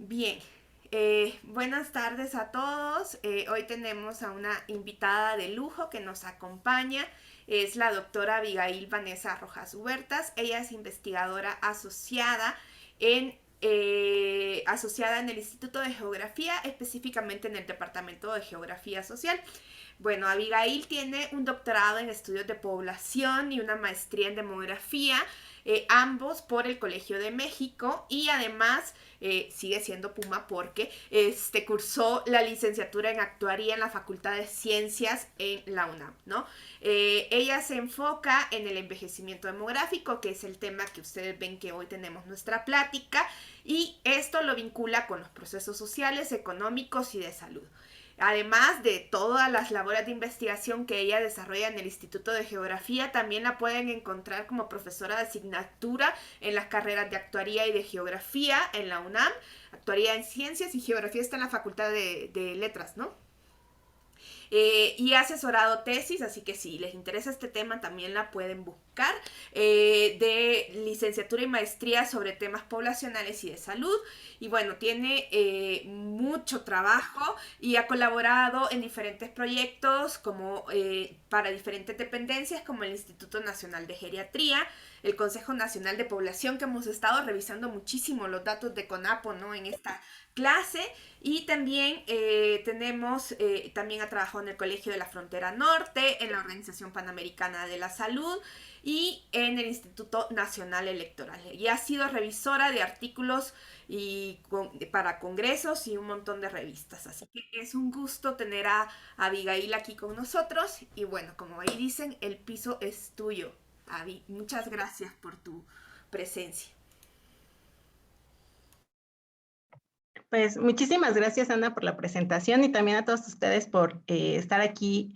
Bien, buenas tardes a todos. Hoy tenemos a una invitada de lujo que nos acompaña. Es la doctora Abigail Vanessa Rojas Huertas. Ella es investigadora asociada en el Instituto de Geografía, específicamente en el Departamento de Geografía Social. Bueno, Abigail tiene un doctorado en estudios de población y una maestría en demografía, ambos por el Colegio de México, y además sigue siendo Puma porque cursó la licenciatura en actuaría en la Facultad de Ciencias en la UNAM, ¿no? Ella se enfoca en el envejecimiento demográfico, que es el tema que ustedes ven que hoy tenemos nuestra plática, y esto lo vincula con los procesos sociales, económicos y de salud. Además de todas las labores de investigación que ella desarrolla en el Instituto de Geografía, también la pueden encontrar como profesora de asignatura en las carreras de actuaría y de geografía en la UNAM. Actuaría en ciencias y geografía está en la Facultad de Letras, ¿no? Y ha asesorado tesis, así que si les interesa este tema también la pueden buscar, de licenciatura y maestría sobre temas poblacionales y de salud. Y bueno, tiene mucho trabajo y ha colaborado en diferentes proyectos como para diferentes dependencias como el Instituto Nacional de Geriatría, el Consejo Nacional de Población, que hemos estado revisando muchísimo los datos de CONAPO, ¿no? En esta clase. Y también también ha trabajado en el Colegio de la Frontera Norte, en la Organización Panamericana de la Salud y en el Instituto Nacional Electoral. Y ha sido revisora de artículos para congresos y un montón de revistas. Así que es un gusto tener a Abigail aquí con nosotros. Y bueno, como ahí dicen, el piso es tuyo, Abby. Muchas gracias por tu presencia. Pues muchísimas gracias, Ana, por la presentación y también a todos ustedes por estar aquí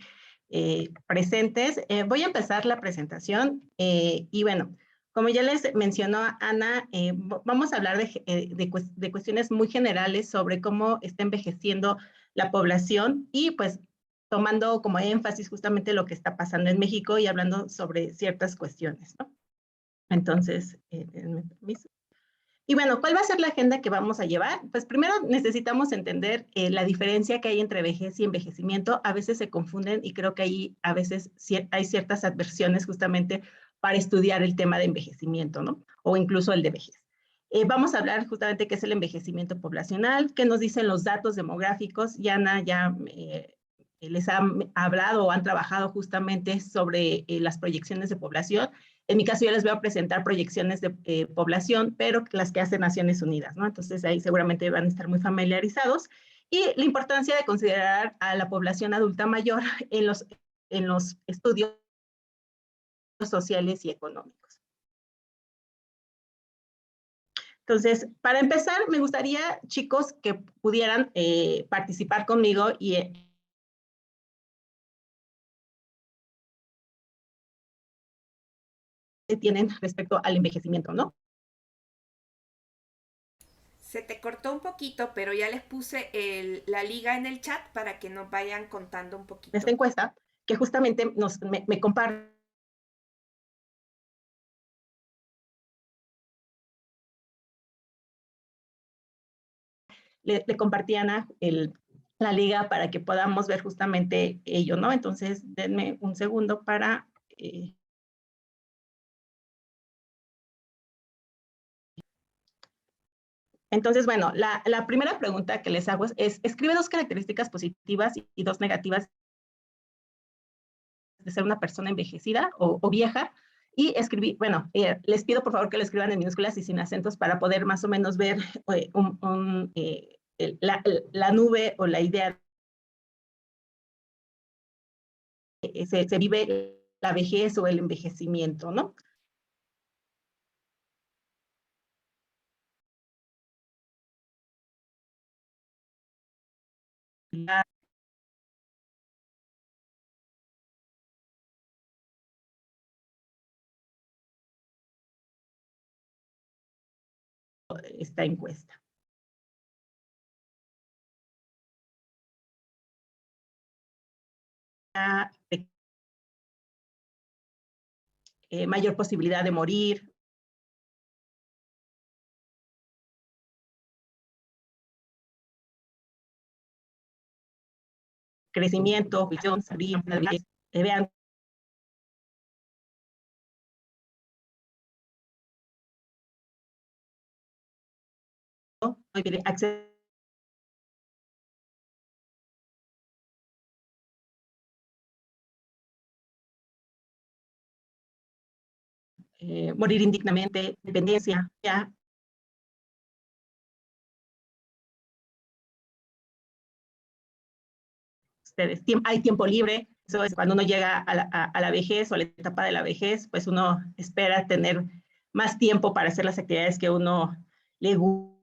presentes. Voy a empezar la presentación y bueno, como ya les mencionó Ana, vamos a hablar de cuestiones muy generales sobre cómo está envejeciendo la población y pues tomando como énfasis justamente lo que está pasando en México y hablando sobre ciertas cuestiones, ¿no? Entonces, denme permiso. Y bueno, ¿cuál va a ser la agenda que vamos a llevar? Pues primero necesitamos entender la diferencia que hay entre vejez y envejecimiento. A veces se confunden y creo que ahí a veces hay ciertas adversiones justamente para estudiar el tema de envejecimiento, ¿no? O incluso el de vejez. Vamos a hablar justamente qué es el envejecimiento poblacional, qué nos dicen los datos demográficos. Yana ya les ha hablado o han trabajado justamente sobre las proyecciones de población. En mi caso, yo les voy a presentar proyecciones de población, pero las que hace Naciones Unidas, ¿no? Entonces, ahí seguramente van a estar muy familiarizados. Y la importancia de considerar a la población adulta mayor en los estudios sociales y económicos. Entonces, para empezar, me gustaría, chicos, que pudieran participar conmigo y tienen respecto al envejecimiento, ¿no? Se te cortó un poquito, pero ya les puse la liga en el chat para que nos vayan contando un Esta poquito. encuesta, que justamente me comparte le compartían a la liga para que podamos ver justamente ello, ¿no? Entonces, denme un segundo para... entonces, bueno, la primera pregunta que les hago es, escribe dos características positivas y dos negativas de ser una persona envejecida o vieja, y escribí, bueno, les pido por favor que lo escriban en minúsculas y sin acentos para poder más o menos ver la nube o la idea se vive la vejez o el envejecimiento, ¿no? Esta encuesta. Mayor posibilidad de morir, crecimiento, visión, vean acceso morir indignamente, dependencia, ya ustedes, hay tiempo libre, eso es cuando uno llega a la vejez o a la etapa de la vejez, pues uno espera tener más tiempo para hacer las actividades que uno le gusta.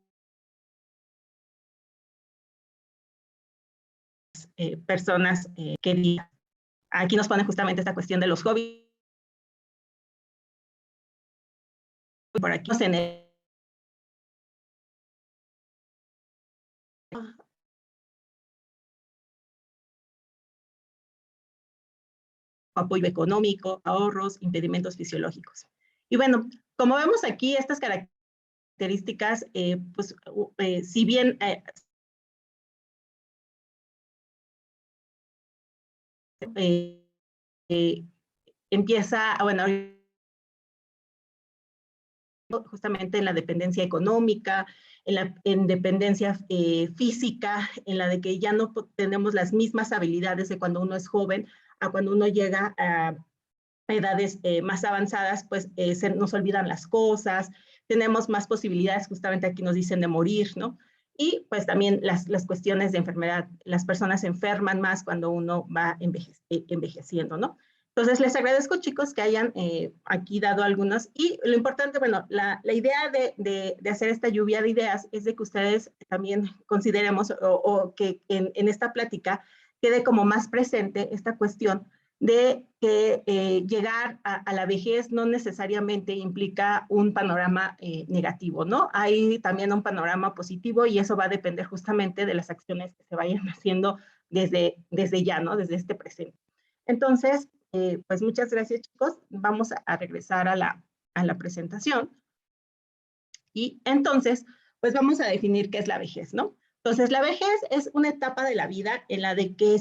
Personas que aquí nos ponen justamente esta cuestión de los hobbies. Por aquí en el apoyo económico, ahorros, impedimentos fisiológicos. Y bueno, como vemos aquí, estas características, pues, si bien empieza, bueno, justamente en la dependencia económica, en dependencia física, en la de que ya no tenemos las mismas habilidades de cuando uno es joven a cuando uno llega a edades más avanzadas, pues nos olvidan las cosas, tenemos más posibilidades, justamente aquí nos dicen de morir, ¿no? Y pues también las cuestiones de enfermedad, las personas se enferman más cuando uno va envejeciendo, ¿no? Entonces, les agradezco, chicos, que hayan aquí dado algunos. Y lo importante, bueno, la idea de hacer esta lluvia de ideas es de que ustedes también consideremos o que en esta plática quede como más presente esta cuestión de que llegar a la vejez no necesariamente implica un panorama negativo, ¿no? Hay también un panorama positivo y eso va a depender justamente de las acciones que se vayan haciendo desde ya, ¿no? Desde este presente. Entonces, pues muchas gracias, chicos. Vamos a regresar a la presentación. Y entonces, pues vamos a definir qué es la vejez, ¿no? Entonces, la vejez es una etapa de la vida en la de que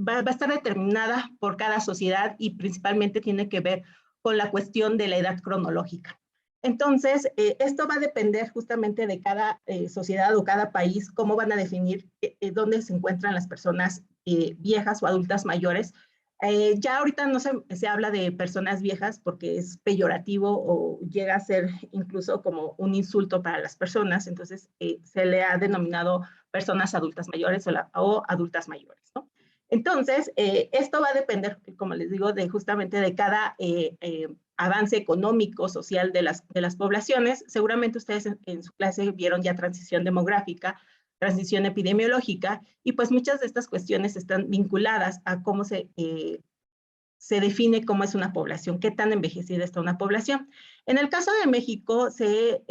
va a estar determinada por cada sociedad y principalmente tiene que ver con la cuestión de la edad cronológica. Entonces, esto va a depender justamente de cada sociedad o cada país, cómo van a definir dónde se encuentran las personas viejas o adultas mayores. Ya ahorita no se habla de personas viejas porque es peyorativo o llega a ser incluso como un insulto para las personas, entonces se le ha denominado personas adultas mayores o adultas mayores, ¿no? Entonces, esto va a depender, como les digo, justamente de cada avance económico, social de las poblaciones. Seguramente ustedes en su clase vieron ya transición demográfica, transición epidemiológica, y pues muchas de estas cuestiones están vinculadas a cómo se define cómo es una población, qué tan envejecida está una población. En el caso de México se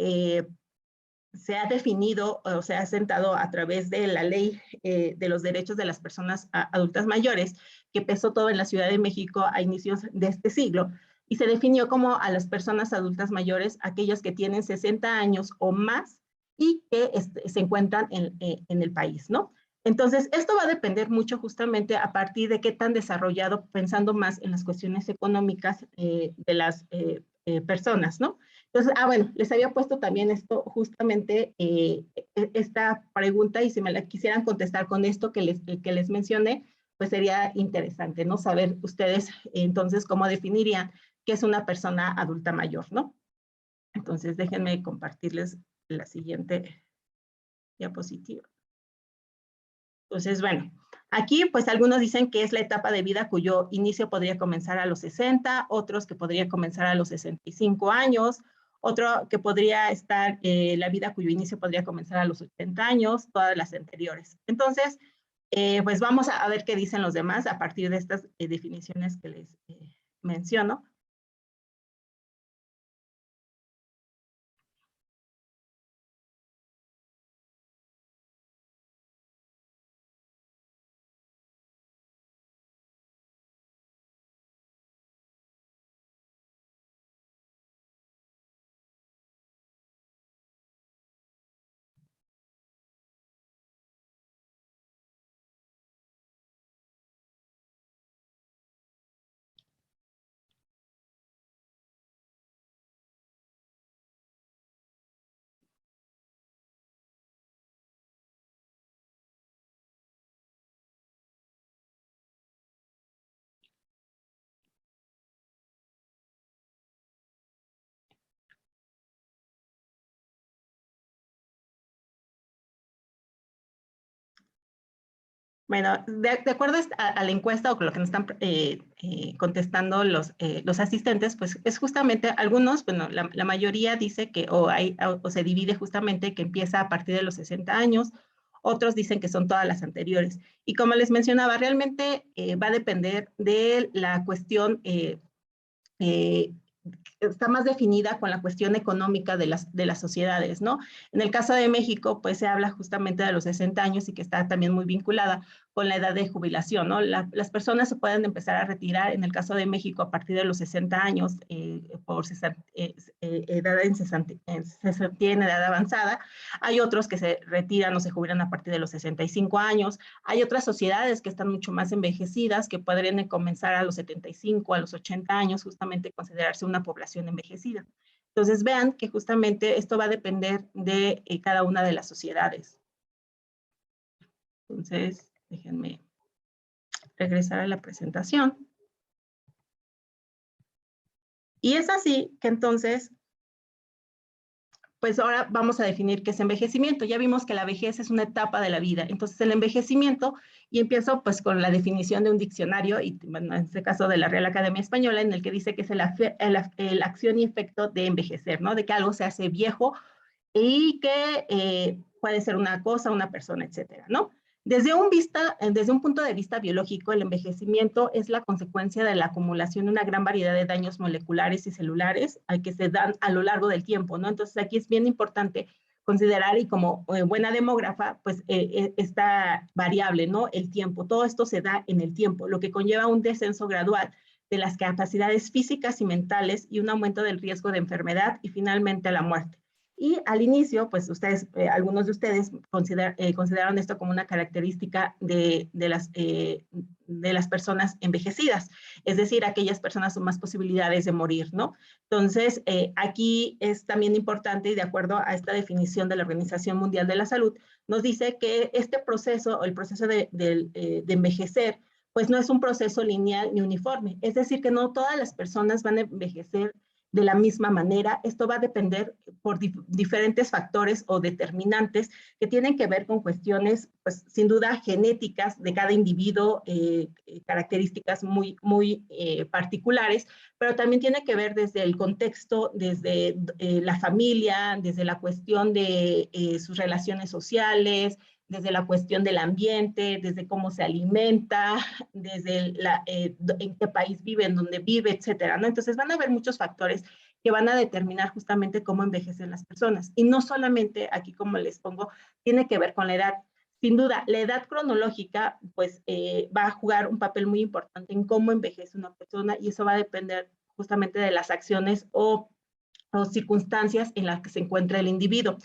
ha definido o se ha sentado a través de la ley de los derechos de las personas adultas mayores, que empezó todo en la Ciudad de México a inicios de este siglo, y se definió como a las personas adultas mayores aquellos que tienen 60 años o más y que se encuentran en el país, ¿no? Entonces, esto va a depender mucho justamente a partir de qué tan desarrollado, pensando más en las cuestiones económicas de las personas, ¿no? Entonces, bueno, les había puesto también esto, justamente esta pregunta, y si me la quisieran contestar con esto que les mencioné, pues sería interesante, ¿no? Saber ustedes entonces cómo definirían qué es una persona adulta mayor, ¿no? Entonces, déjenme compartirles la siguiente diapositiva. Entonces, bueno, aquí pues algunos dicen que es la etapa de vida cuyo inicio podría comenzar a los 60, otros que podría comenzar a los 65 años, otro que podría estar la vida cuyo inicio podría comenzar a los 80 años, todas las anteriores. Entonces, pues vamos a ver qué dicen los demás a partir de estas definiciones que les menciono. Bueno, de acuerdo a la encuesta o con lo que nos están contestando los asistentes, pues es justamente algunos, bueno, la mayoría dice que o se divide justamente que empieza a partir de los 60 años, otros dicen que son todas las anteriores. Y como les mencionaba, realmente va a depender de la cuestión eh, está más definida con la cuestión económica de las sociedades, ¿no? En el caso de México, pues se habla justamente de los 60 años y que está también muy vinculada con la edad de jubilación, ¿no? Las personas se pueden empezar a retirar, en el caso de México, a partir de los 60 años, por edad en edad avanzada. Hay otros que se retiran o se jubilan a partir de los 65 años. Hay otras sociedades que están mucho más envejecidas, que podrían comenzar a los 75, a los 80 años, justamente considerarse una población envejecida. Entonces vean que justamente esto va a depender de cada una de las sociedades. Entonces, déjenme regresar a la presentación. Y es así que entonces, pues ahora vamos a definir qué es envejecimiento. Ya vimos que la vejez es una etapa de la vida. Entonces, el envejecimiento, y empiezo pues con la definición de un diccionario, y bueno, en este caso de la Real Academia Española, en el que dice que es el acción y efecto de envejecer, ¿no? De que algo se hace viejo y que puede ser una cosa, una persona, etcétera, ¿no? Desde un punto de vista biológico, el envejecimiento es la consecuencia de la acumulación de una gran variedad de daños moleculares y celulares que se dan a lo largo del tiempo, ¿no? Entonces aquí es bien importante considerar, y como buena demógrafa, pues esta variable, ¿no? El tiempo, todo esto se da en el tiempo, lo que conlleva un descenso gradual de las capacidades físicas y mentales y un aumento del riesgo de enfermedad y finalmente la muerte. Y al inicio, pues ustedes, algunos de ustedes consideraron esto como una característica de las personas envejecidas, es decir, aquellas personas con más posibilidades de morir, ¿no? Entonces, aquí es también importante, y de acuerdo a esta definición de la Organización Mundial de la Salud, nos dice que este proceso, o el proceso de envejecer, pues no es un proceso lineal ni uniforme, es decir, que no todas las personas van a envejecer de la misma manera. Esto va a depender por diferentes factores o determinantes que tienen que ver con cuestiones, pues sin duda, genéticas de cada individuo, características muy particulares, pero también tiene que ver desde el contexto, desde la familia, desde la cuestión de sus relaciones sociales, desde la cuestión del ambiente, desde cómo se alimenta, desde en qué país vive, en dónde vive, etcétera, ¿no? Entonces van a haber muchos factores que van a determinar justamente cómo envejecen las personas. Y no solamente, aquí como les pongo, tiene que ver con la edad. Sin duda, la edad cronológica, pues, va a jugar un papel muy importante en cómo envejece una persona, y eso va a depender justamente de las acciones o circunstancias en las que se encuentra el individuo.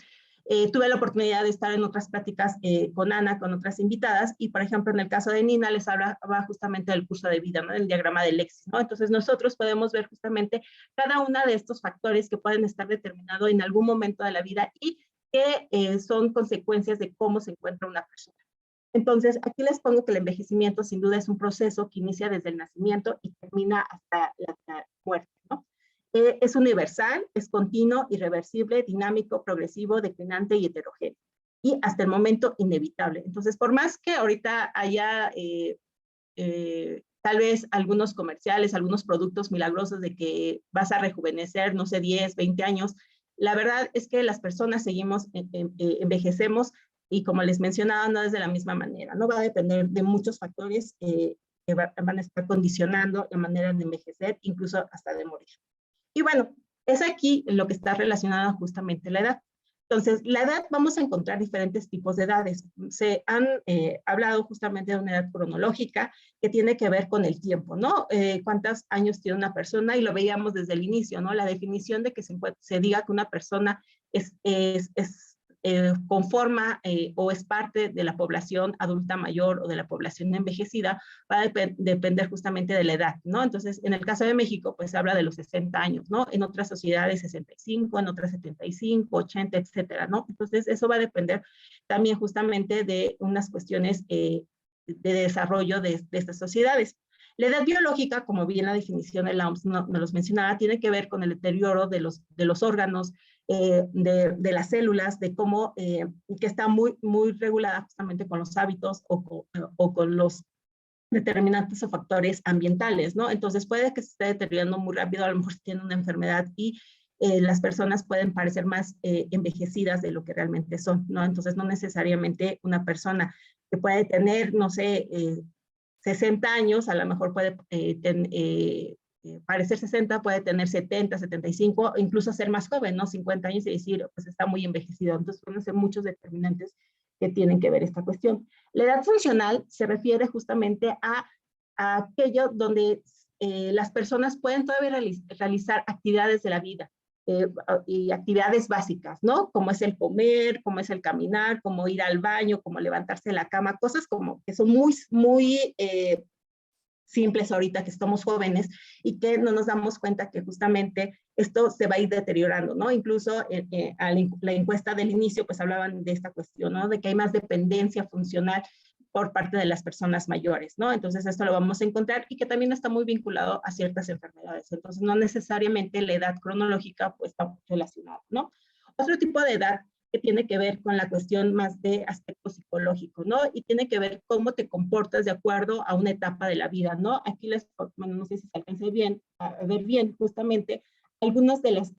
Tuve la oportunidad de estar en otras pláticas con Ana, con otras invitadas, y por ejemplo, en el caso de Nina, les hablaba justamente del curso de vida, ¿no? Del diagrama del Lexis, ¿no? Entonces, nosotros podemos ver justamente cada uno de estos factores que pueden estar determinados en algún momento de la vida y que son consecuencias de cómo se encuentra una persona. Entonces, aquí les pongo que el envejecimiento sin duda es un proceso que inicia desde el nacimiento y termina hasta la muerte, ¿no? Es universal, es continuo, irreversible, dinámico, progresivo, declinante y heterogéneo. Y hasta el momento inevitable. Entonces, por más que ahorita haya tal vez algunos comerciales, algunos productos milagrosos de que vas a rejuvenecer, no sé, 10, 20 años, la verdad es que las personas seguimos, envejecemos, y como les mencionaba, no es de la misma manera, no va a depender de muchos factores que van a estar condicionando la manera de envejecer, incluso hasta de morir. Y bueno, es aquí lo que está relacionado justamente la edad. Entonces, la edad, vamos a encontrar diferentes tipos de edades. Se han hablado justamente de una edad cronológica que tiene que ver con el tiempo, ¿no? ¿Cuántos años tiene una persona? Y lo veíamos desde el inicio, ¿no? La definición de que se diga que una persona conforma o es parte de la población adulta mayor o de la población envejecida, va a depender justamente de la edad, ¿no? Entonces, en el caso de México, pues se habla de los 60 años, ¿no? En otras sociedades 65, en otras 75, 80, etcétera, ¿no? Entonces, eso va a depender también justamente de unas cuestiones de desarrollo de estas sociedades. La edad biológica, como bien la definición de la OMS nos los mencionaba, tiene que ver con el deterioro de los órganos, de las células, de cómo, que está muy regulada justamente con los hábitos o con los determinantes o factores ambientales, ¿no? Entonces puede que se esté deteriorando muy rápido, a lo mejor si tiene una enfermedad y las personas pueden parecer más envejecidas de lo que realmente son, ¿no? Entonces no necesariamente una persona que puede tener, no sé, 60 años, a lo mejor puede parecer 60, puede tener 70, 75, incluso ser más joven, ¿no? 50 años y decir, pues está muy envejecido. Entonces pueden ser muchos determinantes que tienen que ver esta cuestión. La edad funcional se refiere justamente a aquello donde las personas pueden todavía realizar actividades de la vida y actividades básicas, ¿no? Como es el comer, como es el caminar, como ir al baño, como levantarse de la cama, cosas como que son muy simples ahorita que estamos jóvenes y que no nos damos cuenta que justamente esto se va a ir deteriorando, ¿no? Incluso a la encuesta del inicio pues hablaban de esta cuestión, ¿no? De que hay más dependencia funcional por parte de las personas mayores, ¿no? Entonces esto lo vamos a encontrar y que también está muy vinculado a ciertas enfermedades. Entonces no necesariamente la edad cronológica pues está relacionada, ¿no? Otro tipo de edad que tiene que ver con la cuestión más de aspecto psicológico, ¿no? Y tiene que ver cómo te comportas de acuerdo a una etapa de la vida, ¿no? Aquí bueno, no sé si se alcance bien, a ver bien, justamente, algunas de las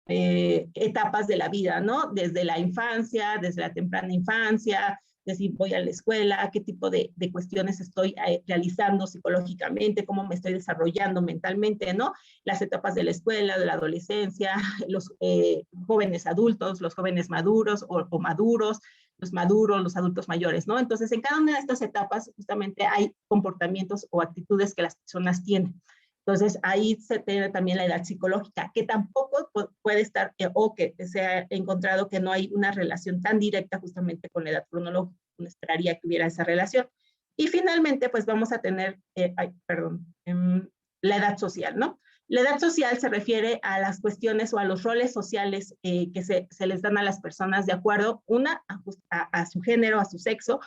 etapas de la vida, ¿no? Desde la infancia, desde la temprana infancia, de si voy a la escuela, qué tipo de cuestiones estoy realizando psicológicamente, cómo me estoy desarrollando mentalmente, ¿no? Las etapas de la escuela, de la adolescencia, los jóvenes adultos, los jóvenes maduros o maduros, los maduros, los adultos mayores, ¿no? Entonces, en cada una de estas etapas justamente hay comportamientos o actitudes que las personas tienen. Entonces, ahí se tiene también la edad psicológica, que tampoco puede estar, o que se ha encontrado que no hay una relación tan directa justamente con la edad cronológica. Uno esperaría que hubiera esa relación. Y finalmente, pues vamos a tener, la edad social, ¿no? La edad social se refiere a las cuestiones o a los roles sociales que se les dan a las personas de acuerdo, una, a su género, a su sexo,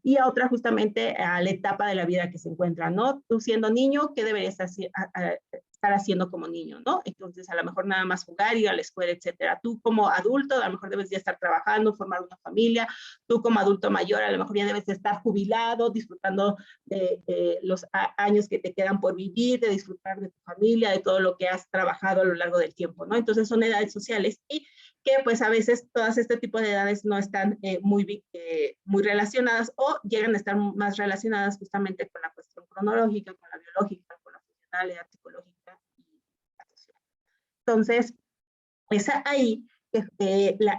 y a otra justamente a la etapa de la vida que se encuentra, ¿no? Tú siendo niño, ¿qué deberías estar haciendo como niño, ¿no? Entonces, a lo mejor nada más jugar, ir a la escuela, etcétera. Tú como adulto, a lo mejor debes ya estar trabajando, formar una familia. Tú como adulto mayor, a lo mejor ya debes de estar jubilado, disfrutando de los años que te quedan por vivir, de disfrutar de tu familia, de todo lo que has trabajado a lo largo del tiempo, ¿no? Entonces, son edades sociales y que pues a veces todas este tipo de edades no están muy relacionadas o llegan a estar más relacionadas justamente con la cuestión cronológica, con la biológica, con la funcional, la edad psicológica y la social. Entonces, es ahí que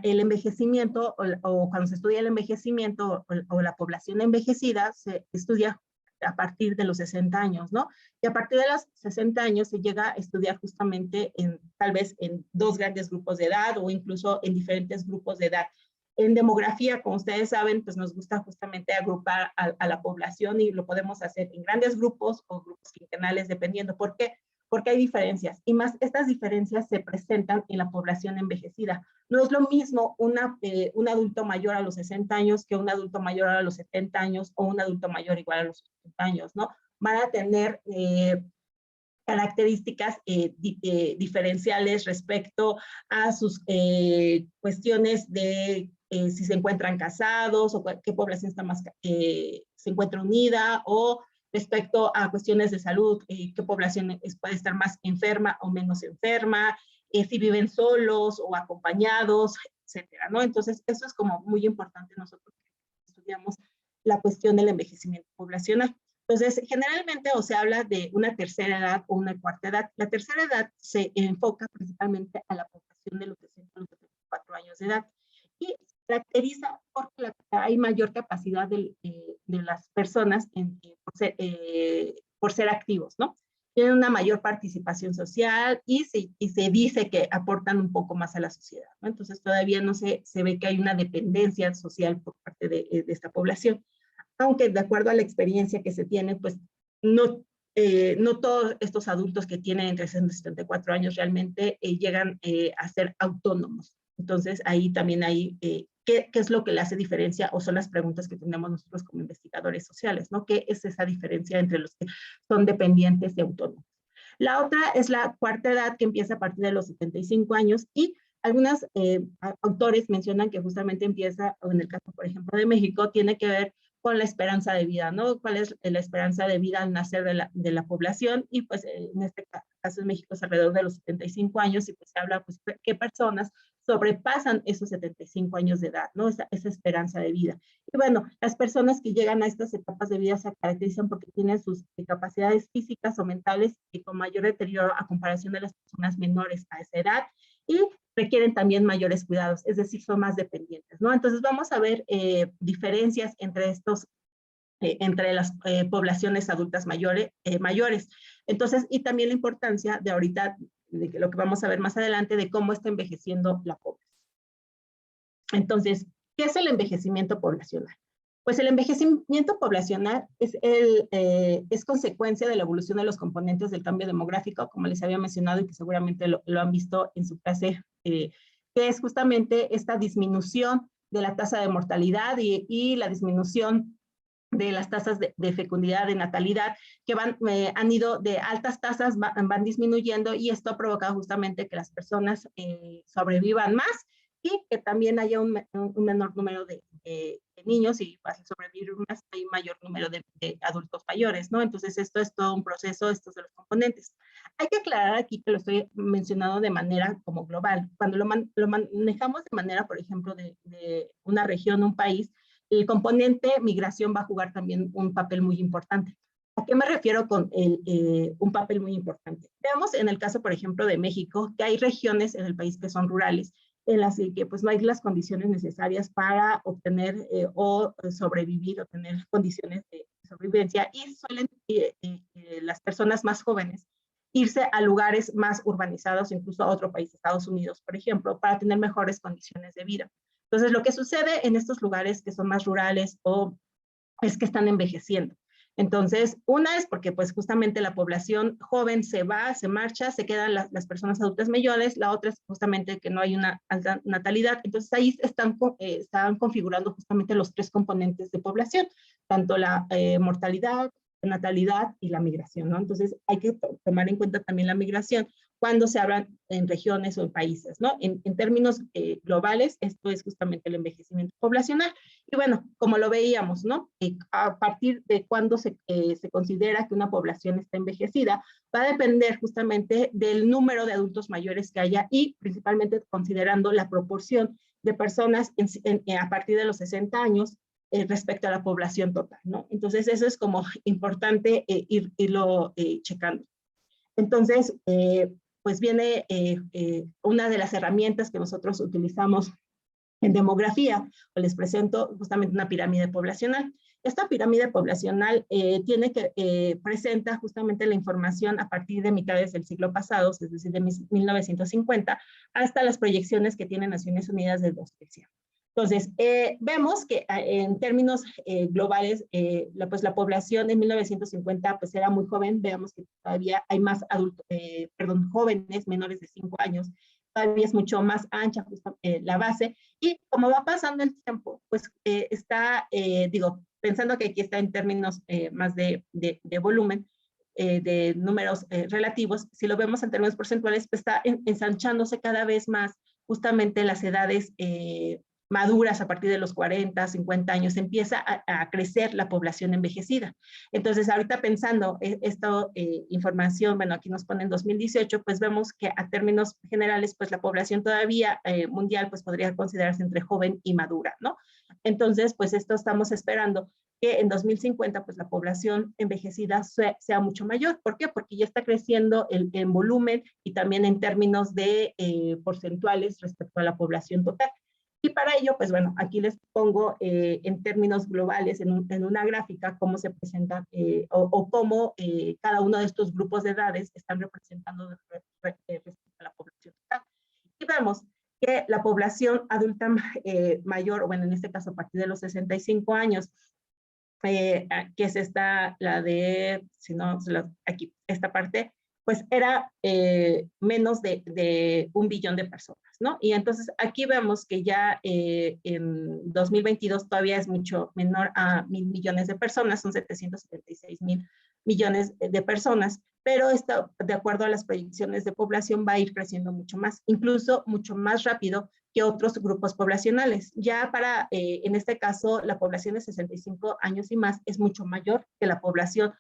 el envejecimiento o cuando se estudia el envejecimiento o la población envejecida se estudia a partir de los 60 años, ¿no? Y a partir de los 60 años se llega a estudiar justamente tal vez en dos grandes grupos de edad o incluso en diferentes grupos de edad. En demografía, como ustedes saben, pues nos gusta justamente agrupar a la población y lo podemos hacer en grandes grupos o grupos quinquenales, dependiendo. ¿Por qué? Porque hay diferencias y más estas diferencias se presentan en la población envejecida. No es lo mismo un adulto mayor a los 60 años que un adulto mayor a los 70 años o un adulto mayor igual a los 80 años, ¿no? Van a tener características diferenciales respecto a sus cuestiones de si se encuentran casados o qué población está más, se encuentra unida o respecto a cuestiones de salud, qué población puede estar más enferma o menos enferma, si viven solos o acompañados, etcétera, ¿no? Entonces, eso es como muy importante nosotros que estudiamos la cuestión del envejecimiento poblacional. Entonces, generalmente o se habla de una tercera edad o una cuarta edad. La tercera edad se enfoca principalmente a la población de los 60 a los 74 años de edad y se caracteriza porque hay mayor capacidad de las personas por ser activos, ¿no? Tienen una mayor participación social y se dice que aportan un poco más a la sociedad, ¿no? Entonces todavía no se ve que hay una dependencia social por parte de esta población. Aunque de acuerdo a la experiencia que se tiene, pues no todos estos adultos que tienen entre 60 y 74 años realmente llegan a ser autónomos. Entonces ahí también hay ¿qué es lo que le hace diferencia o son las preguntas que tenemos nosotros como investigadores sociales, ¿no? ¿Qué es esa diferencia entre los que son dependientes y autónomos? La otra es la cuarta edad, que empieza a partir de los 75 años y algunos autores mencionan que justamente empieza, o en el caso, por ejemplo, de México, tiene que ver con la esperanza de vida, ¿no? ¿Cuál es la esperanza de vida al nacer de la población? Y pues en este caso en México es alrededor de los 75 años y pues se habla pues qué personas sobrepasan esos 75 años de edad, ¿no? Esa esperanza de vida. Y bueno, las personas que llegan a estas etapas de vida se caracterizan porque tienen sus capacidades físicas o mentales y con mayor deterioro a comparación de las personas menores a esa edad y requieren también mayores cuidados, es decir, son más dependientes, ¿no? Entonces vamos a ver diferencias entre estos entre las poblaciones adultas mayores. Entonces, y también la importancia de ahorita, de lo que vamos a ver más adelante, de cómo está envejeciendo la población. Entonces, ¿qué es el envejecimiento poblacional? Pues el envejecimiento poblacional es consecuencia de la evolución de los componentes del cambio demográfico, como les había mencionado y que seguramente lo han visto en su clase, que es justamente esta disminución de la tasa de mortalidad y la disminución de las tasas de fecundidad, de natalidad, que han ido de altas tasas, van disminuyendo y esto ha provocado justamente que las personas sobrevivan más y que también haya un menor número de niños y para sobrevivir más hay mayor número de adultos mayores, ¿no? Entonces esto es todo un proceso, estos de los componentes. Hay que aclarar aquí que lo estoy mencionando de manera como global. Cuando lo manejamos de manera, por ejemplo, de una región, un país, el componente migración va a jugar también un papel muy importante. ¿A qué me refiero con un papel muy importante? Veamos en el caso, por ejemplo, de México, que hay regiones en el país que son rurales, en las que pues no hay las condiciones necesarias para obtener o sobrevivir o tener condiciones de sobrevivencia y suelen las personas más jóvenes irse a lugares más urbanizados, incluso a otro país, Estados Unidos, por ejemplo, para tener mejores condiciones de vida. Entonces, lo que sucede en estos lugares que son más rurales o es que están envejeciendo. Entonces, una es porque pues justamente la población joven se va, se marcha, se quedan las personas adultas mayores, la otra es justamente que no hay una alta natalidad, entonces ahí están configurando justamente los tres componentes de población, tanto la mortalidad, la natalidad y la migración, ¿no? Entonces hay que tomar en cuenta también la migración cuando se hablan en regiones o en países, ¿no? En términos globales, esto es justamente el envejecimiento poblacional. Y bueno, como lo veíamos, ¿no? A partir de cuándo se considera que una población está envejecida, va a depender justamente del número de adultos mayores que haya y principalmente considerando la proporción de personas a partir de los 60 años respecto a la población total, ¿no? Entonces, eso es como importante irlo checando. Entonces, pues viene una de las herramientas que nosotros utilizamos en demografía, pues les presento justamente una pirámide poblacional. Esta pirámide poblacional presenta justamente la información a partir de mitades del siglo pasado, es decir, de 1950, hasta las proyecciones que tiene Naciones Unidas de 2100. Entonces, vemos que en términos globales, pues la población en 1950 pues era muy joven, veamos que todavía hay más jóvenes menores de 5 años, todavía es mucho más ancha la base, y como va pasando el tiempo, pues pensando que aquí está en términos más de volumen, de números relativos, si lo vemos en términos porcentuales, pues está ensanchándose cada vez más justamente las edades maduras a partir de los 40, 50 años, empieza a crecer la población envejecida. Entonces, ahorita pensando esta información, bueno, aquí nos ponen 2018, pues vemos que a términos generales, pues la población todavía mundial, pues podría considerarse entre joven y madura, ¿no? Entonces, pues esto estamos esperando que en 2050, pues la población envejecida sea mucho mayor. ¿Por qué? Porque ya está creciendo en volumen y también en términos de porcentuales respecto a la población total. Y para ello, pues bueno, aquí les pongo en términos globales, en una gráfica, cómo se presenta o cómo cada uno de estos grupos de edades están representando respecto a la población total. Y vemos que la población adulta mayor, bueno, en este caso a partir de los 65 años, que es la de, si no, aquí, esta parte, pues era menos de 1 billón de personas, ¿no? Y entonces aquí vemos que ya en 2022 todavía es mucho menor a 1.000 millones de personas, son 776.000 millones de personas, pero esto, de acuerdo a las proyecciones de población, va a ir creciendo mucho más, incluso mucho más rápido que otros grupos poblacionales. Ya para, en este caso, la población de 65 años y más es mucho mayor que la población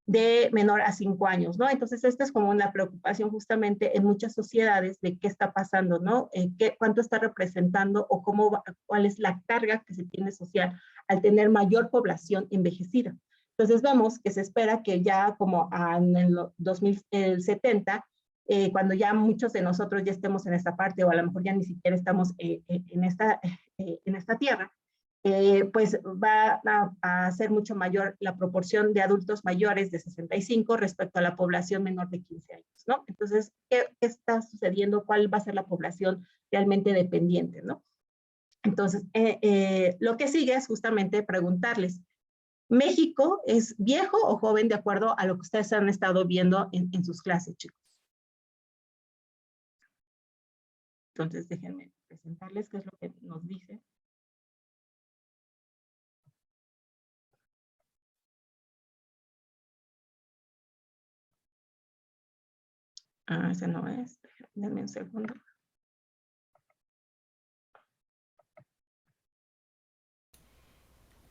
de menor a 5 años, ¿no? Entonces, esta es como una preocupación justamente en muchas sociedades de qué está pasando, ¿no? Cuánto está representando o cuál es la carga que se tiene social al tener mayor población envejecida. Entonces, vemos que se espera que ya como en el 2070, cuando ya muchos de nosotros ya estemos en esta parte o a lo mejor ya ni siquiera estamos en esta tierra, pues va a ser mucho mayor la proporción de adultos mayores de 65 respecto a la población menor de 15 años, ¿no? Entonces, ¿qué está sucediendo? ¿Cuál va a ser la población realmente dependiente, ¿no? Entonces, lo que sigue es justamente preguntarles, ¿México es viejo o joven de acuerdo a lo que ustedes han estado viendo en sus clases, chicos? Entonces, déjenme presentarles qué es lo que nos dice. Ese no es. Denme un segundo.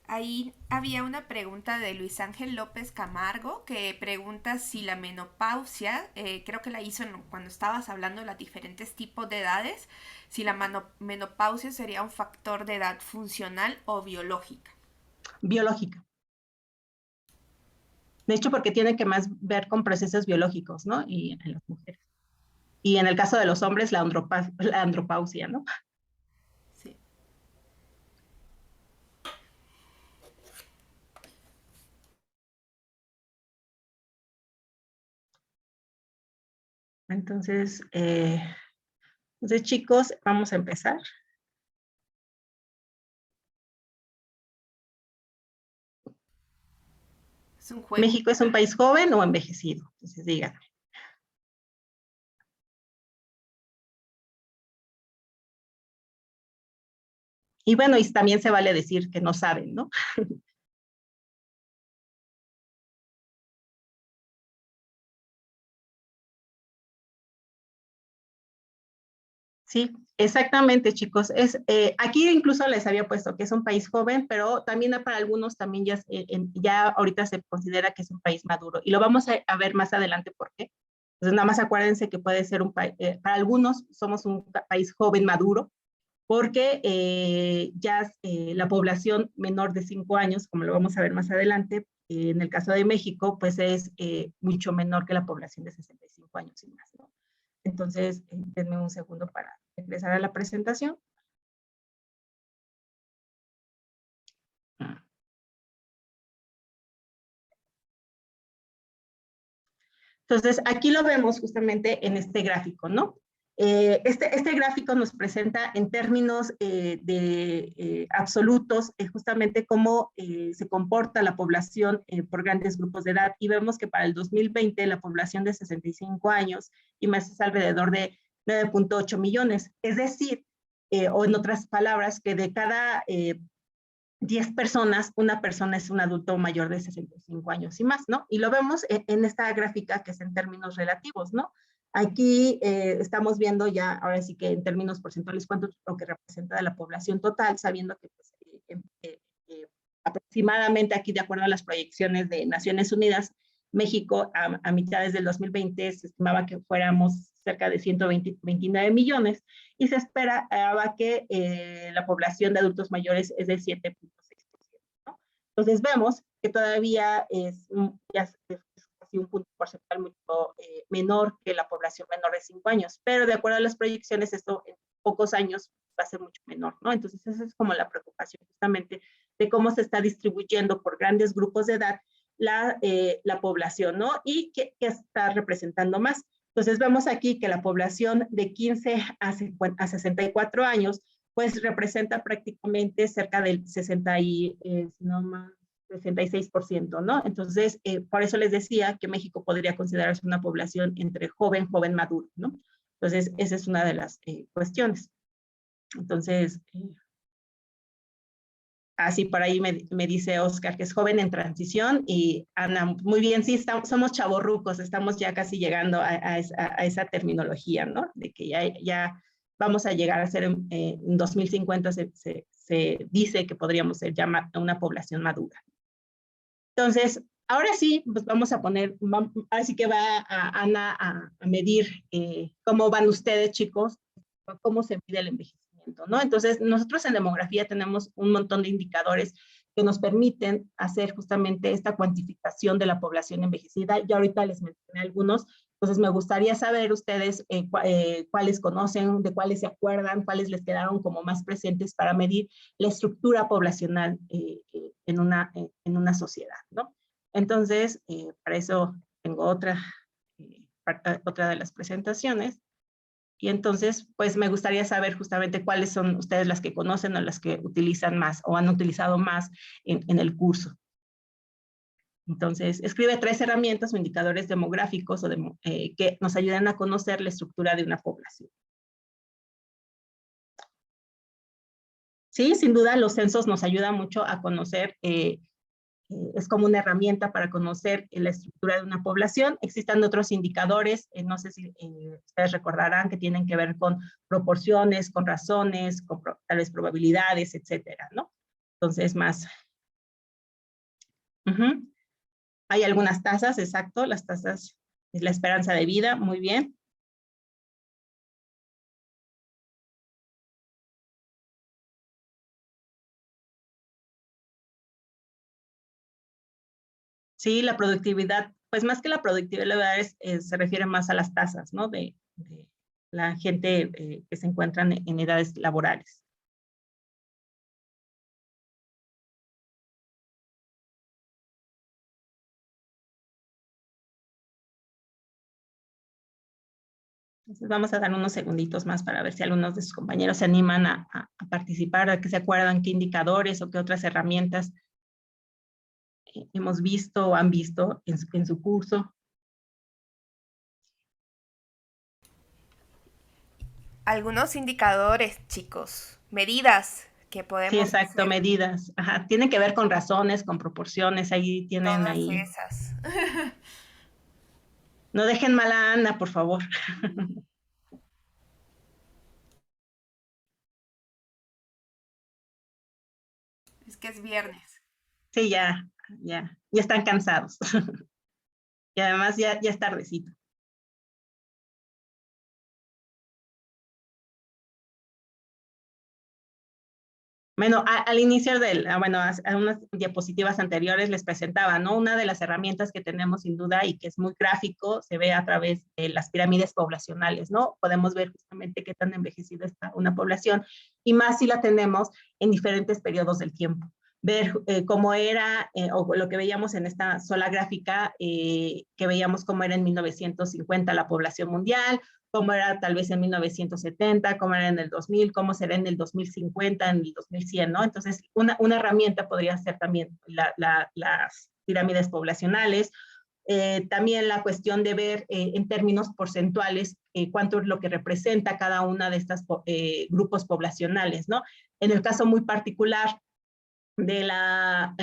Ahí había una pregunta de Luis Ángel López Camargo que pregunta si la menopausia, creo que la hizo cuando estabas hablando de los diferentes tipos de edades, si la menopausia sería un factor de edad funcional o biológica. Biológica. De hecho, porque tiene que más ver con procesos biológicos, ¿no? Y en las mujeres. Y en el caso de los hombres, la andropausia, ¿no? Sí. Entonces, chicos, vamos a empezar. Es un juego. ¿México es un país joven o envejecido? Entonces, díganme. Y bueno, y también se vale decir que no saben, ¿no? Sí, exactamente, chicos. Aquí incluso les había puesto que es un país joven, pero también para algunos también ya ahorita se considera que es un país maduro. Y lo vamos a ver más adelante por qué. Entonces, nada más acuérdense que puede ser un país, para algunos somos un país joven maduro, porque ya la población menor de 5 años, como lo vamos a ver más adelante, en el caso de México, pues es mucho menor que la población de 65 años y más, ¿no? Entonces, denme un segundo para regresar a la presentación. Entonces, aquí lo vemos justamente en este gráfico, ¿no? Este gráfico nos presenta en términos absolutos justamente cómo se comporta la población por grandes grupos de edad, y vemos que para el 2020 la población de 65 años y más es alrededor de 9.8 millones, es decir, o en otras palabras, que de cada 10 personas, una persona es un adulto mayor de 65 años y más, ¿no? Y lo vemos en esta gráfica que es en términos relativos, ¿no? Aquí estamos viendo ya, ahora sí que en términos porcentuales, cuánto es lo que representa de la población total, sabiendo que pues, aproximadamente aquí, de acuerdo a las proyecciones de Naciones Unidas, México a mitades del 2020 se estimaba que fuéramos cerca de 129 millones y se esperaba que la población de adultos mayores es de 7.6%, ¿no? Entonces vemos que todavía ya es casi un punto porcentual mucho menor que la población menor de 5 años, pero de acuerdo a las proyecciones esto en pocos años va a ser mucho menor, ¿no? Entonces esa es como la preocupación justamente de cómo se está distribuyendo por grandes grupos de edad la población, ¿no? Y qué está representando más. Entonces vemos aquí que la población de 15 a 64 años pues representa prácticamente cerca del 60 y, si no más, 66%, ¿no? Entonces, por eso les decía que México podría considerarse una población entre joven, joven maduro, ¿no? Entonces, esa es una de las cuestiones. Entonces, así por ahí me dice Oscar que es joven en transición y Ana, muy bien, sí, somos chavorrucos, estamos ya casi llegando a esa terminología, ¿no? De que ya vamos a llegar a ser en 2050 se dice que podríamos ser ya una población madura. Entonces, ahora sí, pues vamos a poner, así que va Ana a medir cómo van ustedes, chicos, cómo se mide el envejecimiento, ¿no? Entonces, nosotros en demografía tenemos un montón de indicadores que nos permiten hacer justamente esta cuantificación de la población envejecida. Ya ahorita les mencioné algunos, entonces me gustaría saber ustedes cuáles conocen, de cuáles se acuerdan, cuáles les quedaron como más presentes para medir la estructura poblacional en una sociedad, ¿no? Entonces, para eso tengo otra de las presentaciones. Y entonces, pues me gustaría saber justamente cuáles son ustedes las que conocen o las que utilizan más o han utilizado más en el curso. Entonces, escribe 3 herramientas o indicadores demográficos que nos ayuden a conocer la estructura de una población. Sí, sin duda los censos nos ayudan mucho a conocer, es como una herramienta para conocer la estructura de una población. Existen otros indicadores, no sé si ustedes recordarán que tienen que ver con proporciones, con razones, con tal vez probabilidades, etcétera, ¿no? Entonces, más. Hay algunas tasas, exacto, las tasas es la esperanza de vida, muy bien. Sí, la productividad, pues más que la productividad se refiere más a las tasas, ¿no? De la gente que se encuentran en edades laborales. Entonces vamos a dar unos segunditos más para ver si algunos de sus compañeros se animan a participar, a que se acuerdan qué indicadores o qué otras herramientas hemos visto o han visto en su curso. Algunos indicadores, chicos, medidas que podemos Sí, exacto, hacer. medidas. Ajá, tienen que ver con razones, con proporciones, ahí tienen Todas ahí. esas. No dejen mal a Ana, por favor. Es que es viernes. Sí, ya están cansados. Y además ya es tardecito. Bueno, al inicio bueno, a unas diapositivas anteriores les presentaba, ¿no? Una de las herramientas que tenemos sin duda y que es muy gráfico, se ve a través de las pirámides poblacionales, ¿no? Podemos ver justamente qué tan envejecida está una población y más si la tenemos en diferentes periodos del tiempo. Ver cómo era, o lo que veíamos en esta sola gráfica, que veíamos cómo era en 1950 la población mundial, cómo era tal vez en 1970, cómo era en el 2000, cómo será en el 2050, en el 2100, ¿no? Entonces, una herramienta podría ser también las pirámides poblacionales, también la cuestión de ver en términos porcentuales cuánto es lo que representa cada una de estos grupos poblacionales, ¿no? En el caso muy particular de la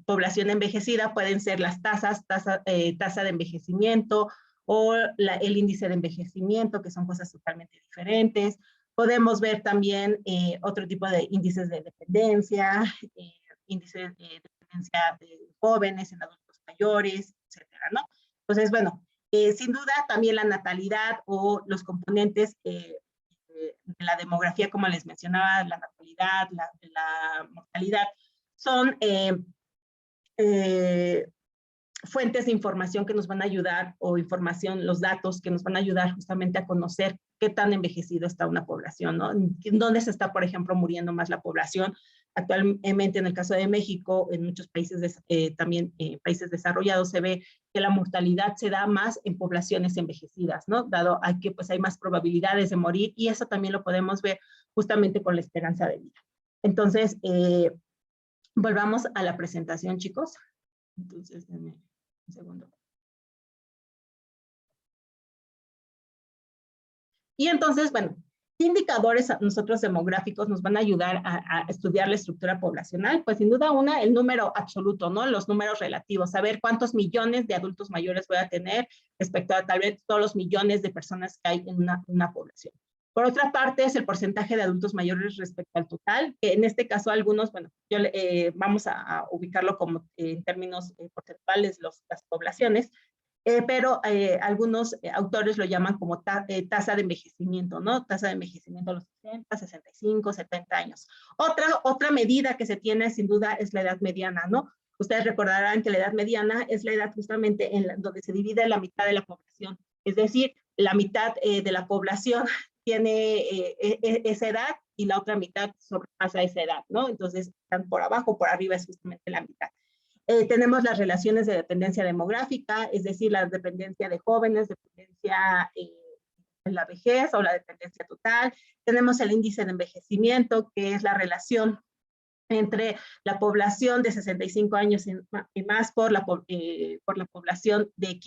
población envejecida pueden ser las tasa de envejecimiento o el índice de envejecimiento, que son cosas totalmente diferentes. Podemos ver también otro tipo de índices de dependencia, índices de dependencia de jóvenes en adultos mayores, etcétera, ¿no? Entonces, bueno, sin duda también la natalidad o los componentes de la demografía, como les mencionaba, la natalidad, la mortalidad, son fuentes de información que nos van a ayudar, o información, los datos que nos van a ayudar justamente a conocer qué tan envejecido está una población, ¿no? ¿Dónde se está, por ejemplo, muriendo más la población? Actualmente, en el caso de México, en muchos países, también países desarrollados, se ve que la mortalidad se da más en poblaciones envejecidas, ¿no? Dado a que pues hay más probabilidades de morir, y eso también lo podemos ver justamente con la esperanza de vida. Entonces, Volvamos a la presentación, chicos. Entonces, denme un segundo. Y entonces, bueno, ¿qué indicadores nosotros demográficos nos van a ayudar a estudiar la estructura poblacional? Pues sin duda una, el número absoluto, ¿no? Los números relativos, saber cuántos millones de adultos mayores voy a tener respecto a tal vez todos los millones de personas que hay en una población. Por otra parte, es el porcentaje de adultos mayores respecto al total, que en este caso algunos, bueno, vamos a ubicarlo como en términos porcentuales las poblaciones, pero algunos autores lo llaman como tasa de envejecimiento, ¿no? Tasa de envejecimiento a los 60, 65, 70 años. Otra medida que se tiene sin duda es la edad mediana, ¿no? Ustedes recordarán que la edad mediana es la edad justamente donde se divide la mitad de la población. Es decir, la mitad de la población tiene esa edad y la otra mitad sobrepasa esa edad, ¿no? Entonces, están por abajo, por arriba es justamente la mitad. Tenemos las relaciones de dependencia demográfica, es decir, la dependencia de jóvenes, dependencia en la vejez o la dependencia total. Tenemos el índice de envejecimiento, que es la relación entre la población de 65 años y más por la población de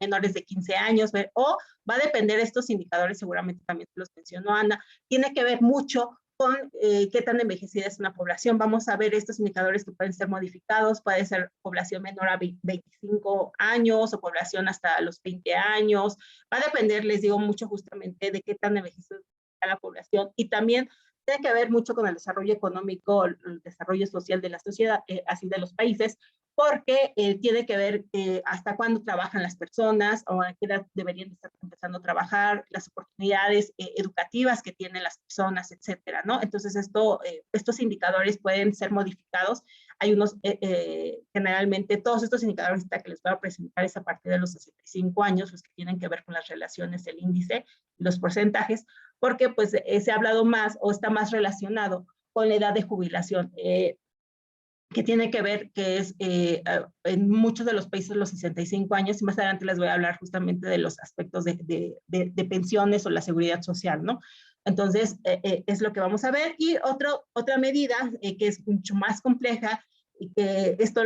menores de 15 años, o va a depender estos indicadores, seguramente también los mencionó Ana, tiene que ver mucho con qué tan envejecida es una población. Vamos a ver estos indicadores que pueden ser modificados, puede ser población menor a 25 años o población hasta los 20 años, va a depender, les digo, mucho justamente de qué tan envejecida está la población, y también tiene que ver mucho con el desarrollo económico, el desarrollo social de la sociedad, así de los países, porque tiene que ver hasta cuándo trabajan las personas o a qué edad deberían estar empezando a trabajar, las oportunidades educativas que tienen las personas, etcétera, ¿no? Entonces, estos indicadores pueden ser modificados. Hay unos, generalmente, todos estos indicadores que les voy a presentar es a partir de los 65 años, los que tienen que ver con las relaciones, el índice, los porcentajes, porque pues se ha hablado más o está más relacionado con la edad de jubilación, que tiene que ver que es en muchos de los países los 65 años, y más adelante les voy a hablar justamente de los aspectos de pensiones o la seguridad social, ¿no? Entonces, es lo que vamos a ver. Y otra medida que es mucho más compleja, y que esto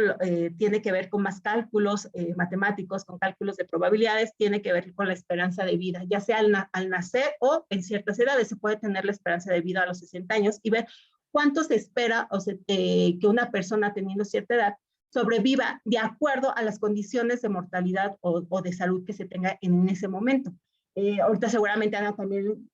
tiene que ver con más cálculos matemáticos, con cálculos de probabilidades, tiene que ver con la esperanza de vida, ya sea al nacer o en ciertas edades. Se puede tener la esperanza de vida a los 60 años y ver cuánto se espera que una persona teniendo cierta edad sobreviva de acuerdo a las condiciones de mortalidad o de salud que se tenga en ese momento. Ahorita seguramente Ana también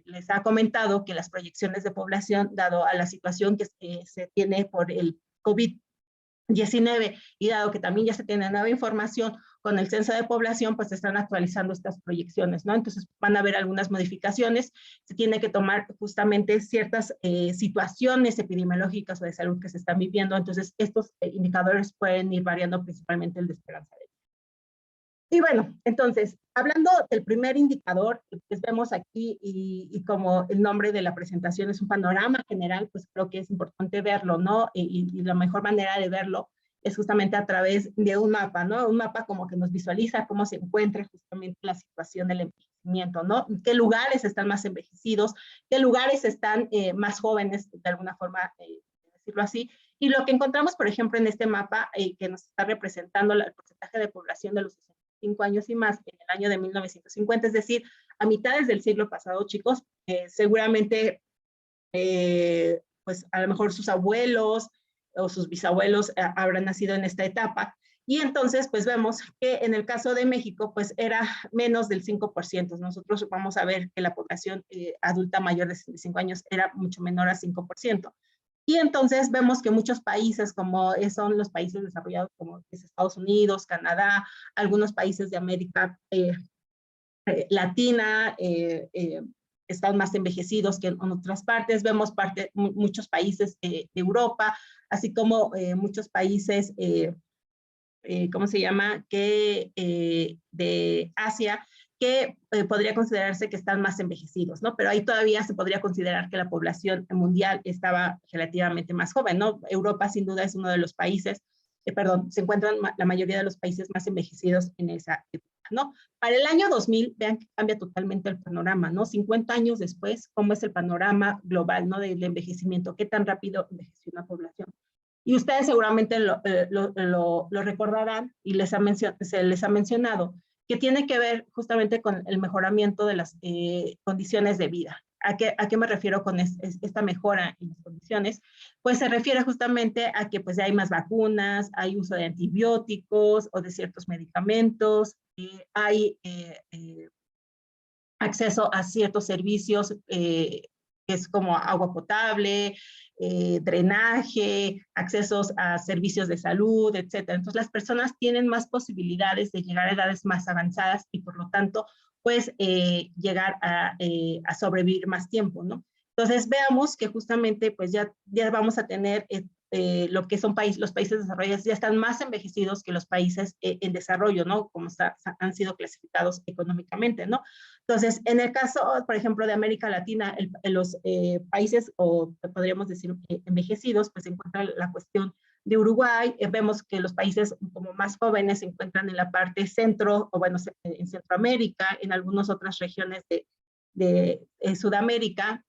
les ha comentado que las proyecciones de población, dado a la situación que se tiene por el COVID-19, y dado que también ya se tiene nueva información con el censo de población, pues se están actualizando estas proyecciones, ¿no? Entonces van a haber algunas modificaciones, se tiene que tomar justamente ciertas situaciones epidemiológicas o de salud que se están viviendo, entonces estos indicadores pueden ir variando, principalmente el de esperanza de vida. Y bueno, entonces, hablando del primer indicador que vemos aquí, y como el nombre de la presentación es un panorama general, pues creo que es importante verlo, ¿no? Y la mejor manera de verlo es justamente a través de un mapa, ¿no? Un mapa como que nos visualiza cómo se encuentra justamente la situación del envejecimiento, ¿no? ¿Qué lugares están más envejecidos? ¿Qué lugares están más jóvenes, de alguna forma, decirlo así? Y lo que encontramos, por ejemplo, en este mapa que nos está representando el porcentaje de población de los 65 años y más en el año de 1950, es decir, a mitades del siglo pasado, chicos, seguramente, pues a lo mejor sus abuelos o sus bisabuelos habrán nacido en esta etapa. Y entonces, pues vemos que en el caso de México, pues era menos del 5%. Nosotros vamos a ver que la población adulta mayor de 65 años era mucho menor a 5%. Y entonces vemos que muchos países, como son los países desarrollados, como es Estados Unidos, Canadá, algunos países de América Latina, están más envejecidos que en otras partes. Vemos muchos países de Europa, así como muchos países, ¿cómo se llama?, de Asia, que podría considerarse que están más envejecidos, ¿no? Pero ahí todavía se podría considerar que la población mundial estaba relativamente más joven, ¿no? Europa sin duda es uno de los países, se encuentran la mayoría de los países más envejecidos en esa época, ¿no? Para el año 2000, vean que cambia totalmente el panorama, ¿no? 50 años después, ¿cómo es el panorama global, ¿no? Del envejecimiento, qué tan rápido envejeció una población. Y ustedes seguramente lo recordarán y se les ha mencionado, que tiene que ver justamente con el mejoramiento de las condiciones de vida. A qué me refiero con esta mejora en las condiciones? Pues se refiere justamente a que pues hay más vacunas, hay uso de antibióticos o de ciertos medicamentos, hay acceso a ciertos servicios, que es como agua potable, drenaje, accesos a servicios de salud, etcétera. Entonces las personas tienen más posibilidades de llegar a edades más avanzadas y por lo tanto, pues llegar a sobrevivir más tiempo, ¿no? Entonces veamos que justamente pues ya vamos a tener lo que son los países desarrollados ya están más envejecidos que los países en desarrollo, ¿no? Como han sido clasificados económicamente, ¿no? Entonces, en el caso, por ejemplo, de América Latina, los países, o podríamos decir envejecidos, pues se encuentra la cuestión de Uruguay. Vemos que los países como más jóvenes se encuentran en la parte centro, o bueno, en Centroamérica, en algunas otras regiones de Sudamérica,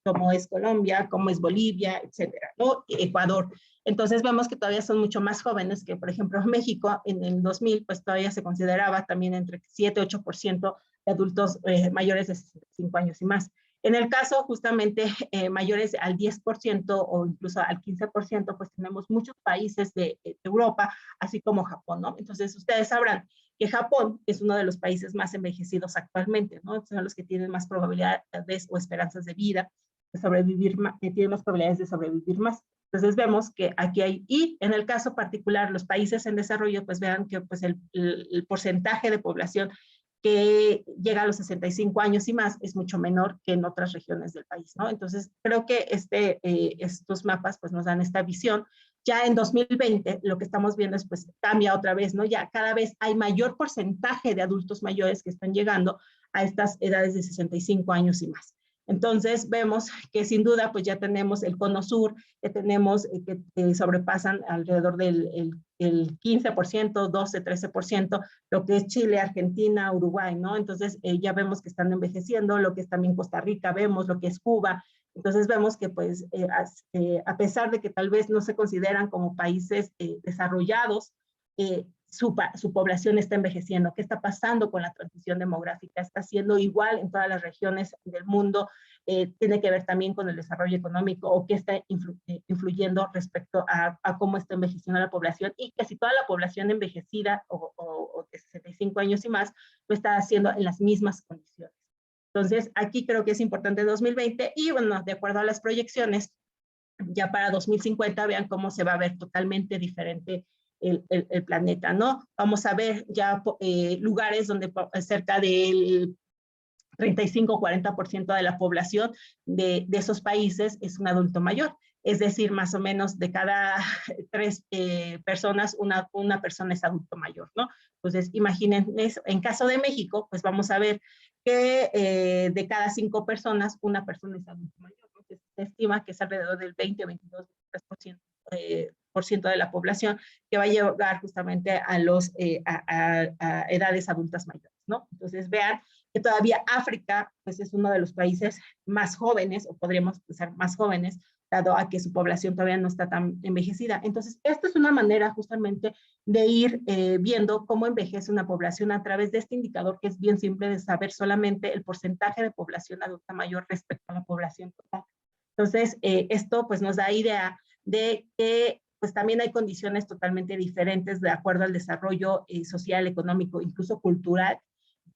como es Colombia, como es Bolivia, etcétera, ¿no? Ecuador. Entonces vemos que todavía son mucho más jóvenes que, por ejemplo, México en el 2000, pues todavía se consideraba también entre 7 y 8% de adultos mayores de 65 años y más. En el caso justamente mayores al 10% o incluso al 15%, pues tenemos muchos países de Europa, así como Japón, ¿no? Entonces ustedes sabrán que Japón es uno de los países más envejecidos actualmente, ¿no? Son los que tienen más probabilidades o esperanzas de vida, de sobrevivir, tienen más probabilidades de sobrevivir más. Entonces vemos que aquí hay, y en el caso particular, los países en desarrollo, pues vean que pues el porcentaje de población que llega a los 65 años y más es mucho menor que en otras regiones del país, ¿no? Entonces, creo que estos mapas pues nos dan esta visión. Ya en 2020 lo que estamos viendo es pues cambia otra vez, ¿no? Ya cada vez hay mayor porcentaje de adultos mayores que están llegando a estas edades de 65 años y más. Entonces vemos que sin duda pues ya tenemos el cono sur, que tenemos que sobrepasan alrededor el 15%, 12, 13%, lo que es Chile, Argentina, Uruguay, ¿no? Entonces ya vemos que están envejeciendo, lo que es también Costa Rica, vemos lo que es Cuba. Entonces vemos que pues a pesar de que tal vez no se consideran como países desarrollados, su población está envejeciendo. ¿Qué está pasando con la transición demográfica? Está siendo igual en todas las regiones del mundo. Tiene que ver también con el desarrollo económico o qué está influyendo respecto a cómo está envejeciendo la población y que si toda la población envejecida o de 65 años y más lo está haciendo en las mismas condiciones. Entonces, aquí creo que es importante 2020 y bueno, de acuerdo a las proyecciones, ya para 2050 vean cómo se va a ver totalmente diferente el planeta, ¿no? Vamos a ver ya lugares donde cerca del 35-40% de la población de esos países es un adulto mayor. Es decir, más o menos de cada 3 personas, una persona es adulto mayor, ¿no? Entonces, imaginen eso. En caso de México, pues vamos a ver que de cada 5 personas, una persona es adulto mayor, ¿no? Se estima que es alrededor del 20, 22, 23% por ciento de la población que va a llegar justamente a edades adultas mayores, ¿no? Entonces, vean que todavía África pues es uno de los países más jóvenes, o podríamos pensar más jóvenes, dado a que su población todavía no está tan envejecida. Entonces, esta es una manera justamente de ir viendo cómo envejece una población a través de este indicador que es bien simple de saber solamente el porcentaje de población adulta mayor respecto a la población total. Entonces, esto pues nos da idea de que pues también hay condiciones totalmente diferentes de acuerdo al desarrollo social, económico, incluso cultural,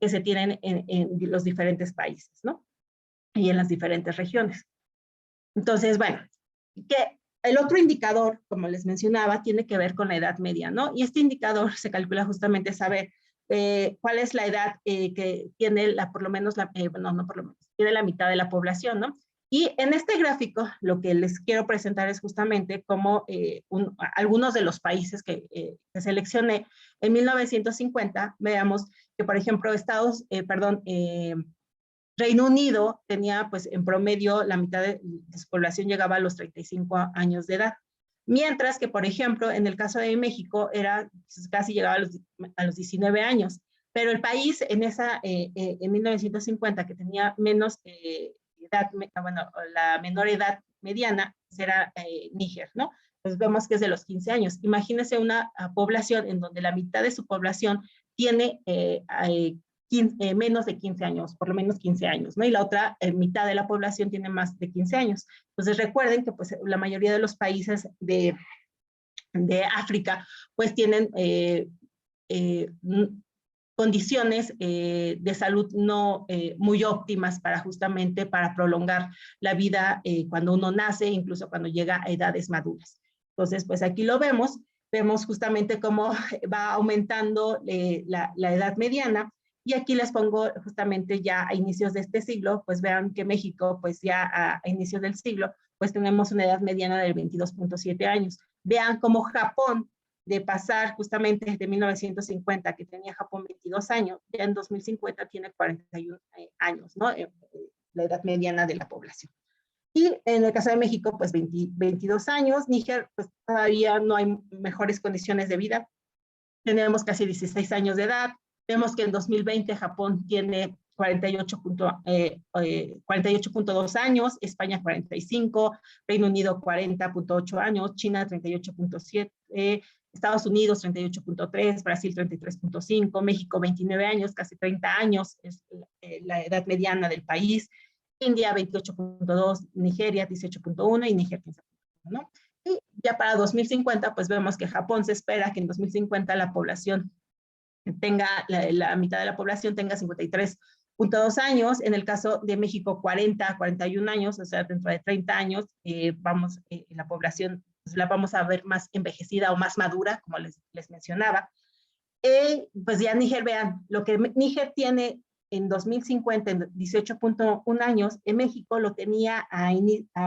que se tienen en los diferentes países, ¿no? Y en las diferentes regiones. Entonces, bueno, que el otro indicador, como les mencionaba, tiene que ver con la edad media, ¿no? Y este indicador se calcula justamente saber cuál es la edad que tiene por lo menos, bueno, no por lo menos, tiene la mitad de la población, ¿no? Y en este gráfico lo que les quiero presentar es justamente cómo algunos de los países que seleccioné en 1950, veamos que por ejemplo Reino Unido tenía pues en promedio la mitad de su población llegaba a los 35 años de edad. Mientras que, por ejemplo, en el caso de México era pues, casi llegaba a los 19 años. Pero el país en 1950 que tenía menos edad, bueno, la menor edad mediana será Níger, ¿no? Pues vemos que es de los 15 años. Imagínense una población en donde la mitad de su población tiene menos de 15 años, por lo menos 15 años, ¿no? Y la otra mitad de la población tiene más de 15 años. Entonces recuerden que pues la mayoría de los países de África pues tienen condiciones de salud no muy óptimas para justamente para prolongar la vida cuando uno nace, incluso cuando llega a edades maduras. Entonces, pues aquí lo vemos justamente cómo va aumentando la edad mediana, y aquí les pongo justamente ya a inicios de este siglo, pues vean que México, pues ya a inicios del siglo, pues tenemos una edad mediana de 22.7 años. Vean cómo Japón, de pasar justamente desde 1950, que tenía Japón 22 años, ya en 2050 tiene 41 años, ¿no? La edad mediana de la población. Y en el caso de México, pues 22 años. Níger, pues todavía no hay mejores condiciones de vida. Tenemos casi 16 años de edad. Vemos que en 2020 Japón tiene 48.2 años, España 45, Reino Unido 40.8 años, China 38.7, Estados Unidos 38.3, Brasil 33.5, México 29 años, casi 30 años es la edad mediana del país, India 28.2, Nigeria 18.1 y Níger 15.1, ¿no? Y ya para 2050, pues vemos que Japón se espera que en 2050 la población tenga, la mitad de la población tenga 53.2 años, en el caso de México 41 años, o sea, dentro de 30 años la población pues, la vamos a ver más envejecida o más madura, como les mencionaba. Pues ya Níger, vean, lo que Níger tiene en 2050, en 18.1 años, en México lo tenía a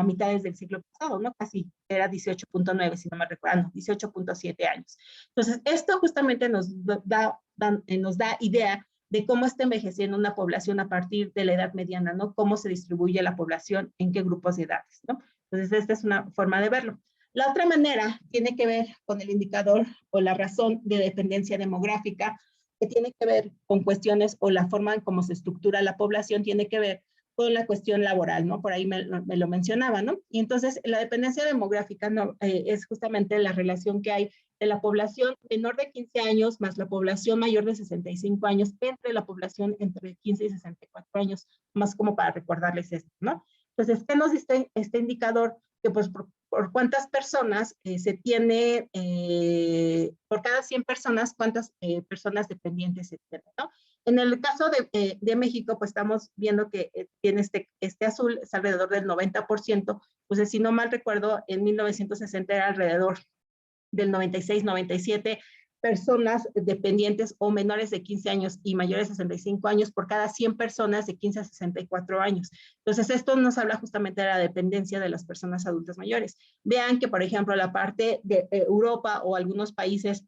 mitades del siglo pasado, ¿no? Casi era 18.9, si no me recuerdo, no, 18.7 años. Entonces, esto justamente nos da idea de cómo está envejeciendo una población a partir de la edad mediana, ¿no? Cómo se distribuye la población, en qué grupos de edades, ¿no? Entonces, esta es una forma de verlo. La otra manera tiene que ver con el indicador o la razón de dependencia demográfica, que tiene que ver con cuestiones o la forma en cómo se estructura la población, tiene que ver con la cuestión laboral, ¿no? Por ahí me lo mencionaba, ¿no? Y entonces la dependencia demográfica ¿no? Es justamente la relación que hay de la población menor de 15 años más la población mayor de 65 años entre la población entre 15 y 64 años, más como para recordarles esto, ¿no? Entonces, ¿qué nos dice este indicador? Que pues por cuántas personas se tiene, por cada 100 personas, cuántas personas dependientes se tiene, ¿no? En el caso de México, pues estamos viendo que tiene este azul, es alrededor del 90%, pues si no mal recuerdo, en 1960 era alrededor del 96, 97 personas dependientes o menores de 15 años y mayores de 65 años por cada 100 personas de 15 a 64 años. Entonces, esto nos habla justamente de la dependencia de las personas adultas mayores. Vean que, por ejemplo, la parte de Europa o algunos países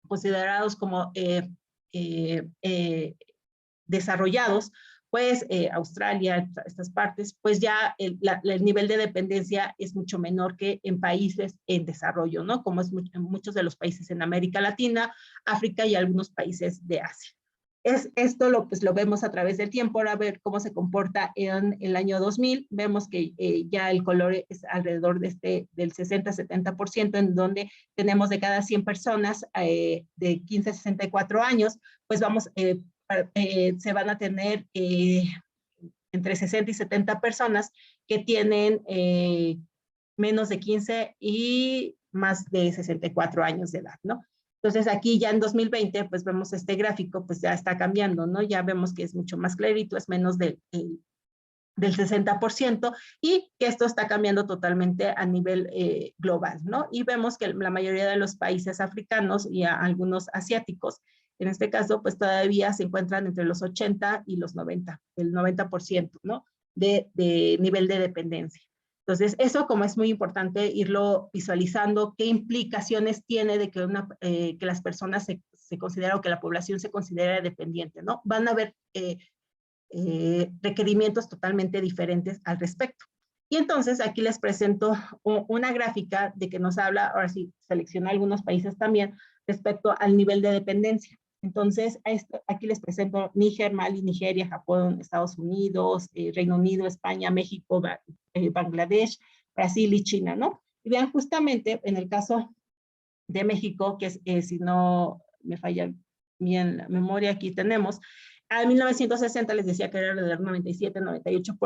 considerados como desarrollados, pues Australia, estas partes, pues ya el nivel de dependencia es mucho menor que en países en desarrollo, ¿no? Como es en muchos de los países en América Latina, África y algunos países de Asia. Esto pues lo vemos a través del tiempo. Ahora a ver cómo se comporta en el año 2000. Vemos que ya el color es alrededor del 60-70%, en donde tenemos de cada 100 personas de 15 a 64 años, pues vamos se van a tener entre 60 y 70 personas que tienen menos de 15 y más de 64 años de edad, ¿no? Entonces aquí ya en 2020, pues vemos este gráfico, pues ya está cambiando, ¿no? Ya vemos que es mucho más clarito, es menos del 60%, y que esto está cambiando totalmente a nivel global, ¿no? Y vemos que la mayoría de los países africanos y algunos asiáticos, en este caso, pues todavía se encuentran entre los 80 y los 90, el 90%, ¿no? De nivel de dependencia. Entonces, eso como es muy importante irlo visualizando, qué implicaciones tiene de que las personas se consideran o que la población se considera dependiente, ¿no? Van a haber requerimientos totalmente diferentes al respecto. Y entonces aquí les presento una gráfica de que nos habla, ahora sí, selecciona algunos países también, respecto al nivel de dependencia. Entonces, aquí les presento Níger, Mali, Nigeria, Japón, Estados Unidos, Reino Unido, España, México, Bangladesh, Brasil y China, ¿no? Y vean justamente en el caso de México, que es, si no me falla bien la memoria, aquí tenemos, a 1960 les decía que era alrededor de 97, 98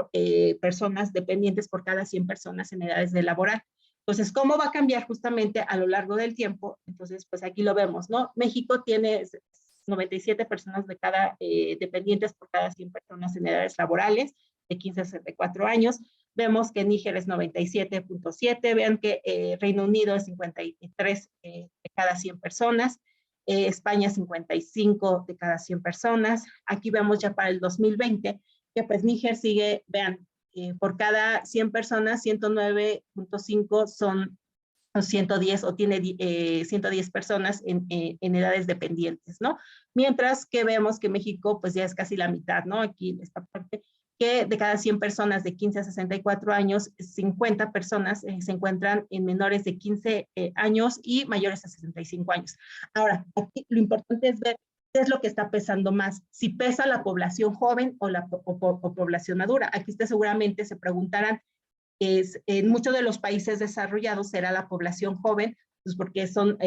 personas dependientes por cada 100 personas en edades de laboral. Entonces, ¿cómo va a cambiar justamente a lo largo del tiempo? Entonces, pues aquí lo vemos, ¿no? México tiene 97 personas de cada, dependientes por cada 100 personas en edades laborales, de 15 a 64 años. Vemos que Níger es 97.7, vean que Reino Unido es 53 de cada 100 personas, España 55 de cada 100 personas. Aquí vemos ya para el 2020 que pues Níger sigue, vean, por cada 100 personas, 109.5 son 110 o tiene 110 personas en edades dependientes, ¿no? Mientras que vemos que México pues ya es casi la mitad, ¿no? Aquí esta parte, que de cada 100 personas de 15 a 64 años, 50 personas se encuentran en menores de 15 años y mayores a 65 años. Ahora, aquí lo importante es ver qué es lo que está pesando más, si pesa la población joven o población madura. Aquí ustedes seguramente se preguntarán, en muchos de los países desarrollados será la población joven, pues porque son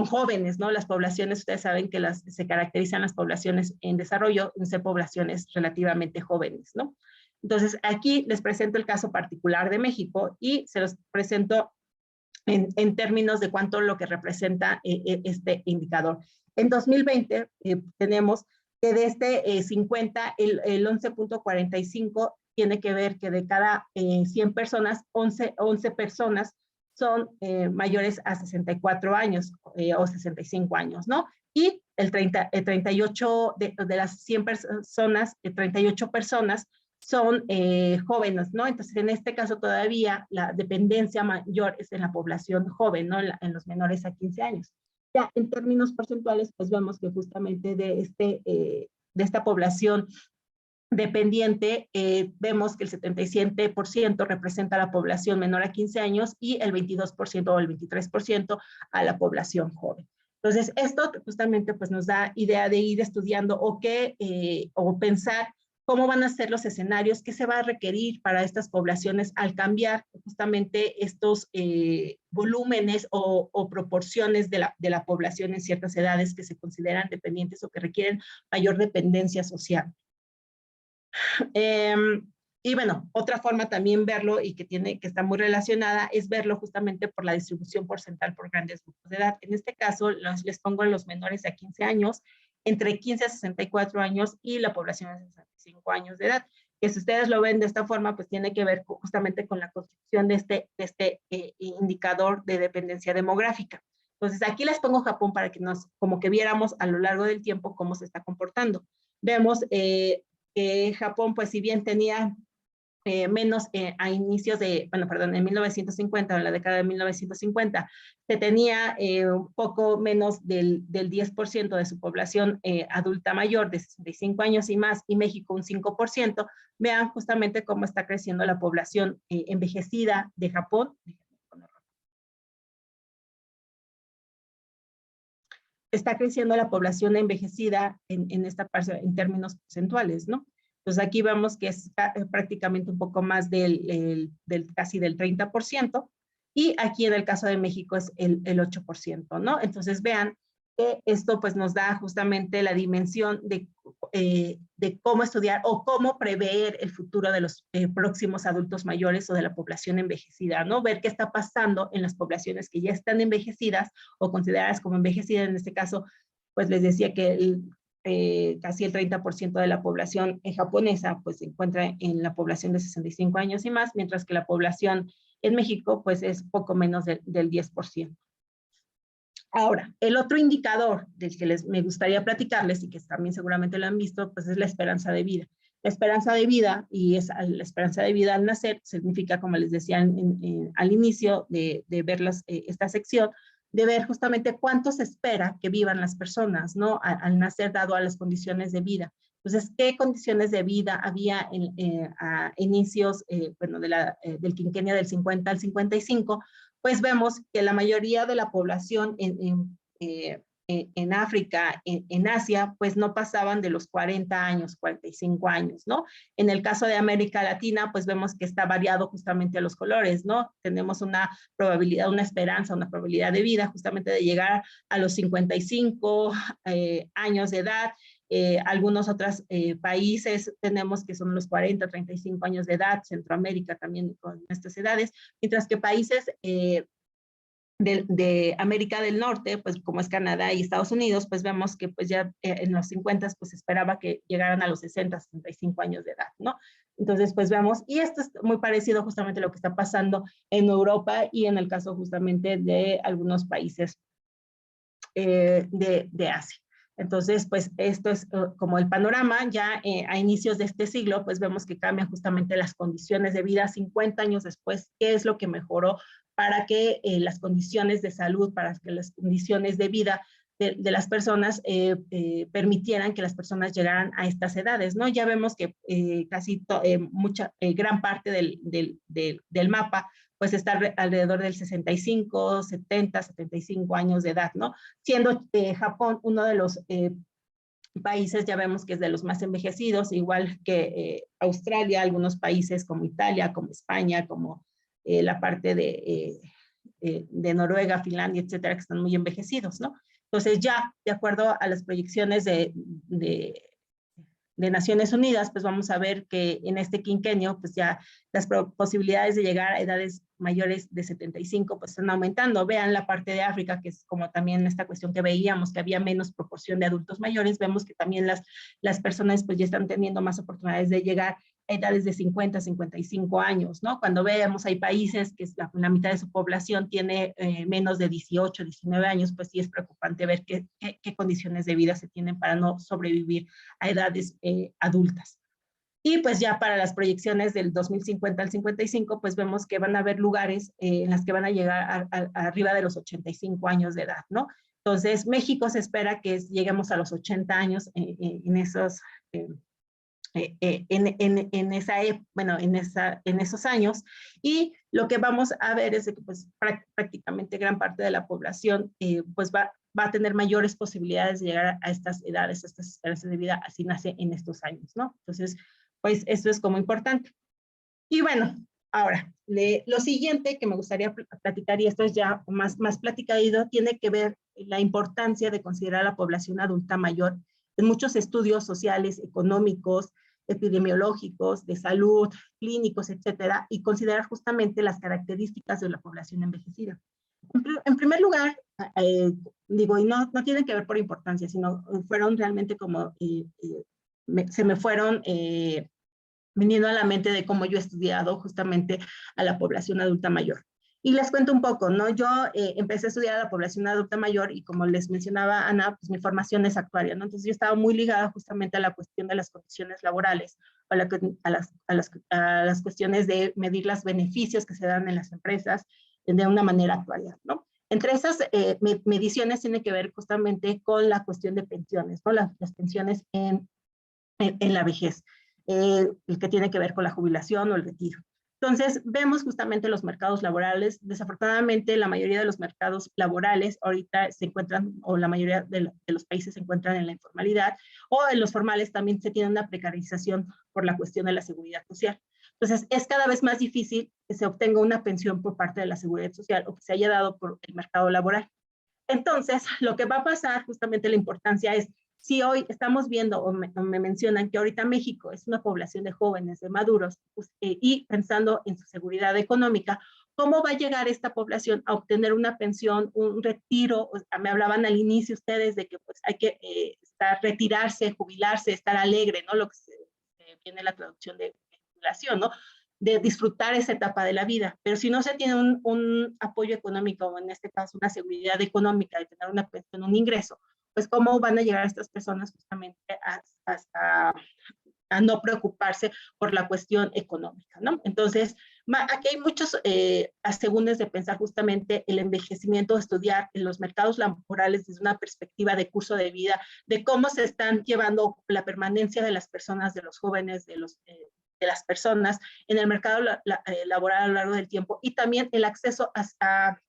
jóvenes, ¿no? Las poblaciones, ustedes saben que se caracterizan las poblaciones en desarrollo en ser poblaciones relativamente jóvenes, ¿no? Entonces, aquí les presento el caso particular de México y se los presento en términos de cuánto lo que representa este indicador. En 2020 tenemos que de este 50, el 11.45 tiene que ver que de cada 100 personas, 11 personas son mayores a 64 años o 65 años, ¿no? Y el 38 de las 100 personas, 38 personas son jóvenes, ¿no? Entonces, en este caso todavía la dependencia mayor es en la población joven, ¿no? En los menores a 15 años. Ya en términos porcentuales, pues vemos que justamente de esta población dependiente, vemos que el 77% representa a la población menor a 15 años y el 22% o el 23% a la población joven. Entonces, esto justamente pues nos da idea de ir estudiando o pensar cómo van a ser los escenarios, qué se va a requerir para estas poblaciones al cambiar justamente estos volúmenes o proporciones de la población en ciertas edades que se consideran dependientes o que requieren mayor dependencia social. Y bueno, otra forma también verlo y que está muy relacionada es verlo justamente por la distribución porcentual por grandes grupos de edad. En este caso, les pongo los menores de 15 años, entre 15 a 64 años y la población de 65 años de edad. Que si ustedes lo ven de esta forma, pues tiene que ver justamente con la construcción de este indicador de dependencia demográfica. Entonces, aquí les pongo Japón para que como que viéramos a lo largo del tiempo cómo se está comportando. Vemos Japón, pues si bien tenía menos a inicios en 1950, en la década de 1950, se tenía un poco menos del 10% de su población adulta mayor de 65 años y más, y México un 5%, vean justamente cómo está creciendo la población envejecida de Japón. Está creciendo la población envejecida en esta parte en términos porcentuales, ¿no? Entonces aquí vemos que es prácticamente un poco más casi del 30%, y aquí en el caso de México es el 8%, ¿no? Entonces vean que esto pues nos da justamente la dimensión de cómo estudiar o cómo prever el futuro de los próximos adultos mayores o de la población envejecida, ¿no? Ver qué está pasando en las poblaciones que ya están envejecidas o consideradas como envejecidas. En este caso, pues les decía que casi el 30% de la población japonesa pues se encuentra en la población de 65 años y más, mientras que la población en México pues es poco menos del 10%. Ahora, el otro indicador del que me gustaría platicarles y que también seguramente lo han visto, pues es la esperanza de vida. La esperanza de vida, la esperanza de vida al nacer, significa, como les decía al inicio de ver esta sección, de ver justamente cuánto se espera que vivan las personas, ¿no? Al nacer, dado a las condiciones de vida. Entonces, ¿qué condiciones de vida había a inicios, del quinquenio del 50 al 55? Pues vemos que la mayoría de la población en África, en Asia, pues no pasaban de los 40 años, 45 años, ¿no? En el caso de América Latina, pues vemos que está variado justamente a los colores, ¿no? Tenemos una probabilidad, una esperanza, una probabilidad de vida justamente de llegar a los 55 años de edad. Algunos otros países tenemos que son los 40, 35 años de edad, Centroamérica también con estas edades, mientras que países de América del Norte, pues como es Canadá y Estados Unidos, pues vemos que pues ya en los 50 pues esperaba que llegaran a los 60, 65 años de edad, ¿no? Entonces pues vemos, y esto es muy parecido justamente a lo que está pasando en Europa y en el caso justamente de algunos países de Asia. Entonces, pues esto es como el panorama. Ya a inicios de este siglo, pues vemos que cambian justamente las condiciones de vida 50 años después, qué es lo que mejoró para que las condiciones de salud, para que las condiciones de vida de las personas permitieran que las personas llegaran a estas edades, ¿no? Ya vemos que casi gran parte del mapa pues está alrededor del 65, 70, 75 años de edad, ¿no? Siendo Japón uno de los países, ya vemos que es de los más envejecidos, igual que Australia, algunos países como Italia, como España, como la parte de Noruega, Finlandia, etcétera, que están muy envejecidos, ¿no? Entonces ya, de acuerdo a las proyecciones de Naciones Unidas, pues vamos a ver que en este quinquenio, pues ya las posibilidades de llegar a edades mayores de 75, pues están aumentando. Vean la parte de África, que es como también esta cuestión que veíamos, que había menos proporción de adultos mayores, vemos que también las personas pues ya están teniendo más oportunidades de llegar a edades de 50, 55 años, ¿no? Cuando vemos hay países que la mitad de su población tiene menos de 18, 19 años, pues sí es preocupante ver qué condiciones de vida se tienen para no sobrevivir a edades adultas. Y pues ya para las proyecciones del 2050 al 55, pues vemos que van a haber lugares en las que van a llegar arriba de los 85 años de edad, ¿no? Entonces, México se espera que lleguemos a los 80 años en esos... en esos años, y lo que vamos a ver es que pues prácticamente gran parte de la población pues va a tener mayores posibilidades de llegar a estas edades, a estas esperanzas de vida, así nace en estos años, ¿no? Entonces, pues esto es como importante. Y bueno, ahora, lo siguiente que me gustaría platicar, y esto es ya más platicado, tiene que ver la importancia de considerar a la población adulta mayor en muchos estudios sociales, económicos, epidemiológicos, de salud, clínicos, etcétera, y considerar justamente las características de la población envejecida. En primer lugar, digo, y no tienen que ver por importancia, sino fueron realmente como, se me fueron viniendo a la mente de cómo yo he estudiado justamente a la población adulta mayor. Y les cuento un poco, ¿no? Yo empecé a estudiar a la población adulta mayor y como les mencionaba Ana, pues mi formación es actuaria, ¿no? Entonces yo estaba muy ligada justamente a la cuestión de las condiciones laborales, a las cuestiones de medir los beneficios que se dan en las empresas de una manera actuarial, ¿no? Entre esas mediciones tiene que ver justamente con la cuestión de pensiones, ¿no? Las pensiones en la vejez, el que tiene que ver con la jubilación o el retiro. Entonces, vemos justamente los mercados laborales. Desafortunadamente, la mayoría de los mercados laborales ahorita se encuentran, o la mayoría de los países se encuentran en la informalidad, o en los formales también se tiene una precarización por la cuestión de la seguridad social. Entonces, es cada vez más difícil que se obtenga una pensión por parte de la seguridad social o que se haya dado por el mercado laboral. Entonces, lo que va a pasar, justamente la importancia es, si hoy estamos viendo o me mencionan que ahorita México es una población de jóvenes, de maduros, pues, y pensando en su seguridad económica, ¿cómo va a llegar esta población a obtener una pensión, un retiro? O sea, me hablaban al inicio ustedes de que pues, hay que retirarse, jubilarse, estar alegre, ¿no? Lo que viene la traducción de jubilación, ¿no? De disfrutar esa etapa de la vida. Pero si no se tiene un apoyo económico, o en este caso una seguridad económica de tener una pensión, un ingreso, pues cómo van a llegar estas personas justamente hasta a no preocuparse por la cuestión económica, ¿no? Entonces, aquí hay muchos asegúnes de pensar justamente el envejecimiento, estudiar en los mercados laborales desde una perspectiva de curso de vida, de cómo se están llevando la permanencia de las personas, de los jóvenes, de las personas en el mercado laboral a lo largo del tiempo, y también el acceso a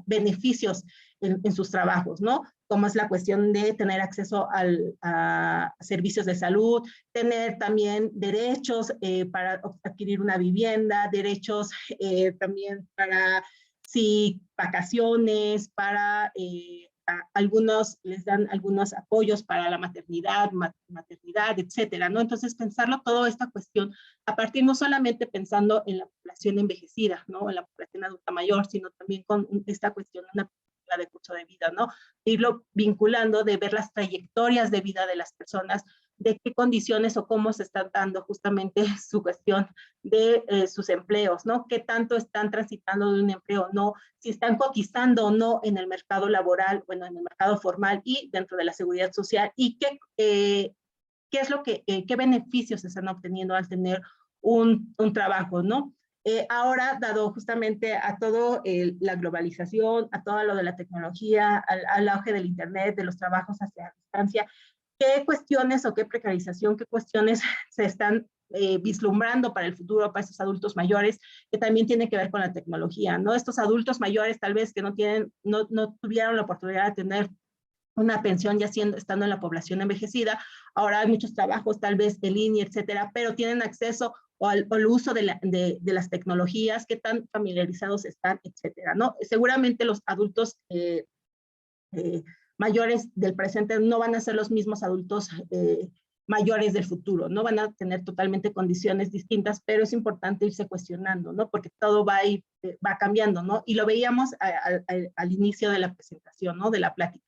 beneficios en sus trabajos, ¿no? Como es la cuestión de tener acceso a servicios de salud, tener también derechos para adquirir una vivienda, derechos también para, sí, vacaciones, para algunos les dan algunos apoyos para la maternidad, etcétera, ¿no? Entonces, pensarlo toda esta cuestión a partir no solamente pensando en la población envejecida, ¿no? En la población adulta mayor, sino también con esta cuestión de una de curso de vida, ¿no? Irlo vinculando, de ver las trayectorias de vida de las personas, de qué condiciones o cómo se están dando justamente su cuestión de sus empleos, ¿no? Qué tanto están transitando de un empleo o no, si están cotizando o no en el mercado laboral, bueno, en el mercado formal y dentro de la seguridad social, y qué es lo qué beneficios se están obteniendo al tener un trabajo, ¿no? Ahora, dado justamente a todo la globalización, a todo lo de la tecnología, al auge del Internet, de los trabajos hacia distancia, ¿qué cuestiones o qué precarización, qué cuestiones se están vislumbrando para el futuro, para estos adultos mayores, que también tiene que ver con la tecnología, ¿no? Estos adultos mayores tal vez que no tuvieron la oportunidad de tener una pensión ya estando en la población envejecida. Ahora hay muchos trabajos, tal vez en línea, etcétera, pero tienen acceso al uso de las tecnologías, qué tan familiarizados están, etcétera, ¿no? Seguramente los adultos mayores del presente no van a ser los mismos adultos mayores del futuro, no van a tener totalmente condiciones distintas, pero es importante irse cuestionando, ¿no? Porque todo va cambiando, ¿no? Y lo veíamos al inicio de la presentación, ¿no? De la plática.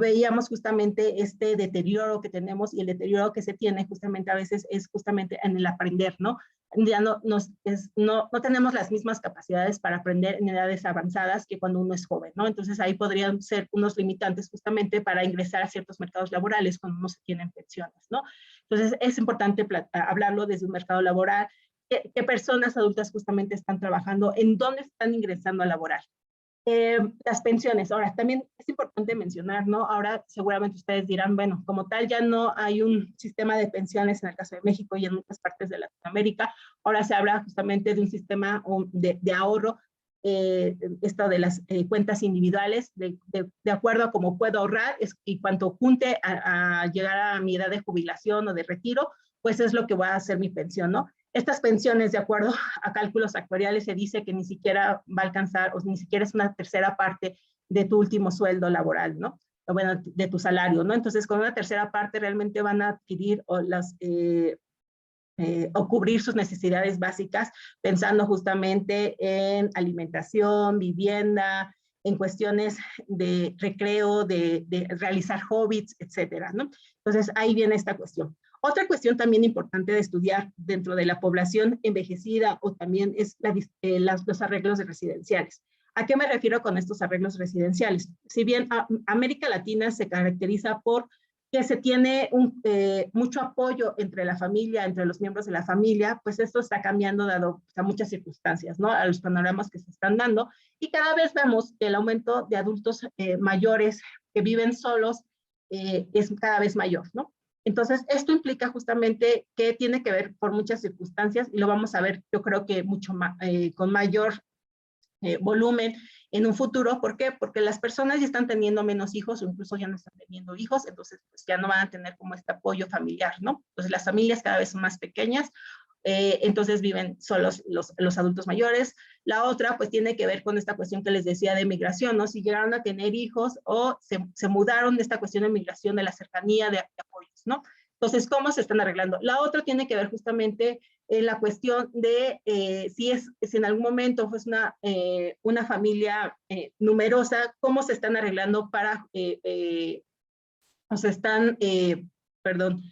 Veíamos justamente este deterioro que tenemos, y el deterioro que se tiene justamente a veces es justamente en el aprender, ¿no? Ya no tenemos las mismas capacidades para aprender en edades avanzadas que cuando uno es joven, ¿no? Entonces ahí podrían ser unos limitantes justamente para ingresar a ciertos mercados laborales cuando uno se tiene en pensiones, ¿no? Entonces es importante hablarlo desde un mercado laboral, qué personas adultas justamente están trabajando, en dónde están ingresando a laborar. Las pensiones, ahora también es importante mencionar, ¿no? Ahora seguramente ustedes dirán, bueno, como tal ya no hay un sistema de pensiones en el caso de México y en muchas partes de Latinoamérica, ahora se habla justamente de un sistema de ahorro, esto de las cuentas individuales, de acuerdo a cómo puedo ahorrar y cuanto junte a llegar a mi edad de jubilación o de retiro, pues es lo que va a ser mi pensión, ¿no? Estas pensiones, de acuerdo a cálculos actuariales, se dice que ni siquiera va a alcanzar, o ni siquiera es una tercera parte de tu último sueldo laboral, ¿no? O bueno, de tu salario, ¿no? Entonces, con una tercera parte realmente van a adquirir o cubrir sus necesidades básicas, pensando justamente en alimentación, vivienda, en cuestiones de recreo, de realizar hobbies, etcétera, ¿no? Entonces, ahí viene esta cuestión. Otra cuestión también importante de estudiar dentro de la población envejecida o también es los arreglos residenciales. ¿A qué me refiero con estos arreglos residenciales? Si bien América Latina se caracteriza por que se tiene mucho apoyo entre la familia, entre los miembros de la familia, pues esto está cambiando dado a muchas circunstancias, ¿no? A los panoramas que se están dando, y cada vez vemos que el aumento de adultos mayores que viven solos es cada vez mayor, ¿no? Entonces, esto implica justamente que tiene que ver por muchas circunstancias, y lo vamos a ver, yo creo que mucho más, con mayor volumen en un futuro. ¿Por qué? Porque las personas ya están teniendo menos hijos o incluso ya no están teniendo hijos, entonces pues ya no van a tener como este apoyo familiar, ¿no? Entonces las familias cada vez son más pequeñas, entonces viven solos los adultos mayores. La otra pues tiene que ver con esta cuestión que les decía de migración, ¿no? Si llegaron a tener hijos o se mudaron de esta cuestión de migración, de la cercanía, de apoyos, ¿no? Entonces, ¿cómo se están arreglando? La otra tiene que ver justamente en la cuestión de si en algún momento fue una familia numerosa, ¿cómo se están arreglando para, o se están, perdón,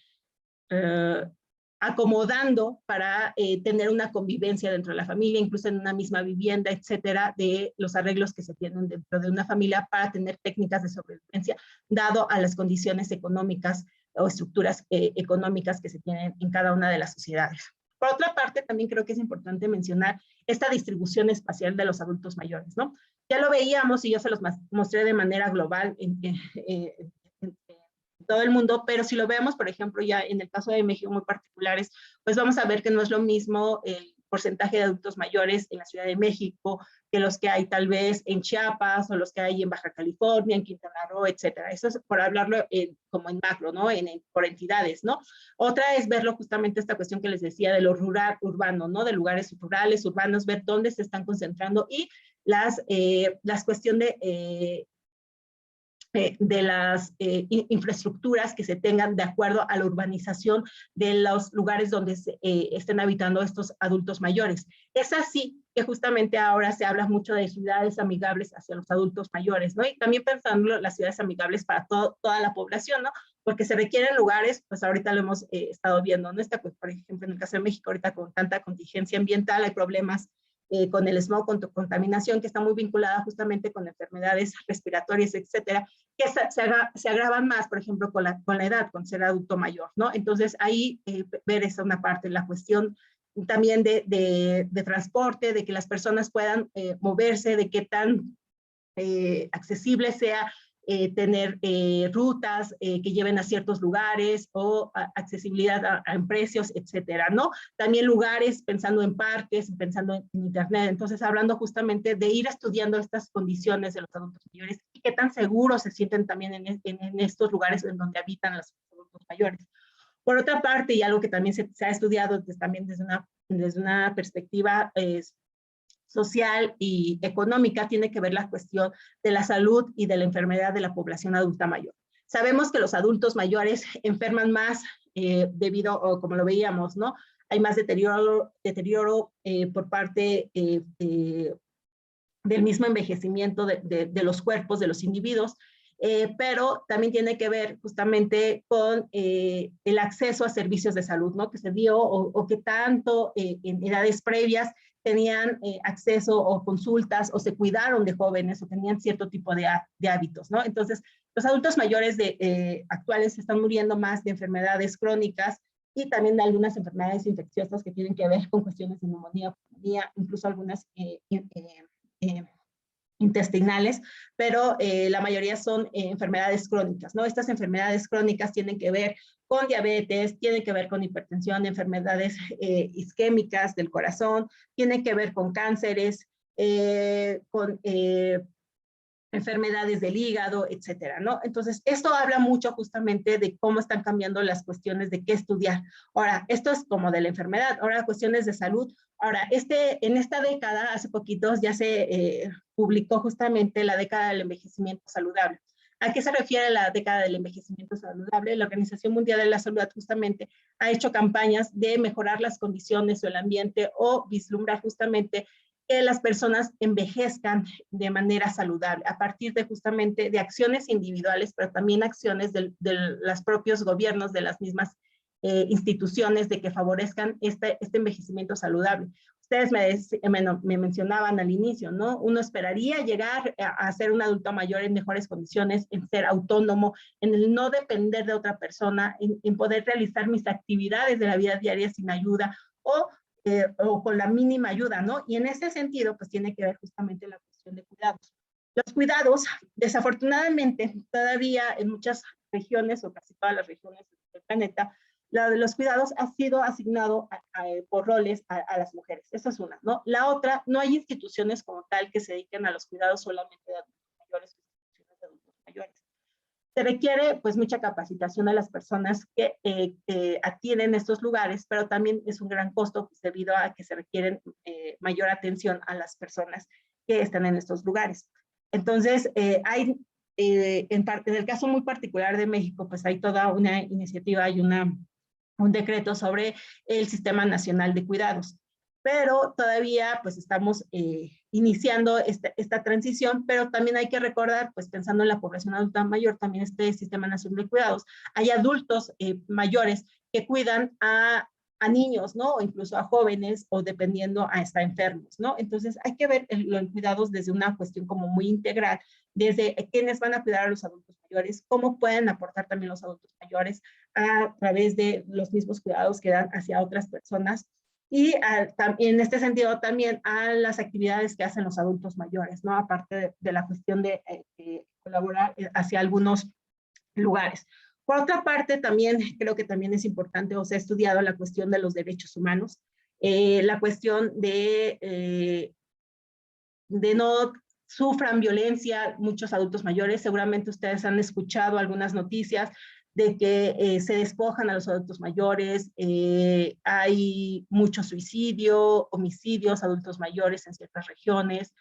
acomodando para tener una convivencia dentro de la familia, incluso en una misma vivienda, etcétera, de los arreglos que se tienen dentro de una familia para tener técnicas de sobrevivencia, dado a las condiciones económicas o estructuras económicas que se tienen en cada una de las sociedades. Por otra parte, también creo que es importante mencionar esta distribución espacial de los adultos mayores, ¿no? Ya lo veíamos y yo se los mostré de manera global en todo el mundo, pero si lo vemos, por ejemplo, ya en el caso de México muy particulares, pues vamos a ver que no es lo mismo porcentaje de adultos mayores en la Ciudad de México que los que hay tal vez en Chiapas o los que hay en Baja California, en Quintana Roo, etcétera. Eso es por hablarlo como en macro, ¿no? Por entidades, ¿no? Otra es verlo justamente esta cuestión que les decía de lo rural, urbano, ¿no? De lugares rurales, urbanos, ver dónde se están concentrando y las cuestiones de las infraestructuras que se tengan de acuerdo a la urbanización de los lugares donde estén habitando estos adultos mayores. Es así que justamente ahora se habla mucho de ciudades amigables hacia los adultos mayores, ¿no? Y también pensando las ciudades amigables para toda la población, ¿no? Porque se requieren lugares, pues ahorita lo hemos estado viendo, ¿no? Pues, por ejemplo, en el caso de México, ahorita con tanta contingencia ambiental hay problemas con el smog, con contaminación, que está muy vinculada justamente con enfermedades respiratorias, etcétera, que se agravan más, por ejemplo, con la edad, con ser adulto mayor, ¿no? Entonces, ahí ver esa una parte, la cuestión también de transporte, de que las personas puedan moverse, de qué tan accesible sea tener rutas que lleven a ciertos lugares o accesibilidad en precios, etcétera, ¿no? También lugares, pensando en parques, pensando en internet, entonces hablando justamente de ir estudiando estas condiciones de los adultos mayores y qué tan seguros se sienten también en estos lugares en donde habitan los adultos mayores. Por otra parte, y algo que también se ha estudiado también desde una perspectiva social y económica, tiene que ver la cuestión de la salud y de la enfermedad de la población adulta mayor. Sabemos que los adultos mayores enferman más debido, o como lo veíamos, ¿no? Hay más deterioro por parte del mismo envejecimiento de los cuerpos de los individuos, pero también tiene que ver justamente con el acceso a servicios de salud, ¿no? Que se dio o que tanto en edades previas tenían acceso o consultas o se cuidaron de jóvenes o tenían cierto tipo de hábitos, ¿no? Entonces, los adultos mayores actuales están muriendo más de enfermedades crónicas y también de algunas enfermedades infecciosas que tienen que ver con cuestiones de neumonía, incluso algunas intestinales, pero la mayoría son enfermedades crónicas, ¿no? Estas enfermedades crónicas tienen que ver con diabetes, tienen que ver con hipertensión, enfermedades isquémicas del corazón, tienen que ver con cánceres, con enfermedades del hígado, etcétera, ¿no? Entonces, esto habla mucho justamente de cómo están cambiando las cuestiones de qué estudiar. Ahora, esto es como de la enfermedad, ahora cuestiones de salud. Ahora, en esta década, hace poquitos, ya se publicó justamente la década del envejecimiento saludable. ¿A qué se refiere la década del envejecimiento saludable? La Organización Mundial de la Salud justamente ha hecho campañas de mejorar las condiciones o el ambiente o vislumbrar justamente que las personas envejezcan de manera saludable a partir de justamente de acciones individuales, pero también acciones de los propios gobiernos, de las mismas instituciones, de que favorezcan este envejecimiento saludable. Ustedes me mencionaban al inicio, ¿no? Uno esperaría llegar a ser un adulto mayor en mejores condiciones, en ser autónomo, en el no depender de otra persona, en poder realizar mis actividades de la vida diaria sin ayuda o con la mínima ayuda, ¿no? Y en ese sentido, pues tiene que ver justamente la cuestión de cuidados. Los cuidados, desafortunadamente, todavía en muchas regiones o casi todas las regiones del planeta, la de los cuidados ha sido asignado por roles a las mujeres. Esa es una, ¿no? La otra, no hay instituciones como tal que se dediquen a los cuidados solamente de adultos mayores, instituciones de adultos mayores. Se requiere pues mucha capacitación a las personas que atienden estos lugares, pero también es un gran costo pues, debido a que se requieren mayor atención a las personas que están en estos lugares. Entonces, hay en el caso muy particular de México, pues hay toda una iniciativa, hay un decreto sobre el Sistema Nacional de Cuidados. Pero todavía pues estamos iniciando esta transición, pero también hay que recordar, pues pensando en la población adulta mayor, también este Sistema Nacional de Cuidados, hay adultos mayores que cuidan a niños, ¿no? O incluso a jóvenes o dependiendo a estar enfermos, ¿no? Entonces hay que ver los cuidados desde una cuestión como muy integral, desde quiénes van a cuidar a los adultos mayores, cómo pueden aportar también los adultos mayores a través de los mismos cuidados que dan hacia otras personas y en este sentido también a las actividades que hacen los adultos mayores, ¿no? Aparte de la cuestión de colaborar hacia algunos lugares. Por otra parte, también creo que también es importante, o se ha estudiado la cuestión de los derechos humanos. la cuestión de no sufran violencia muchos adultos mayores. Seguramente ustedes han escuchado algunas noticias de que se despojan a los adultos mayores, hay mucho suicidio, homicidios, adultos mayores en ciertas regiones,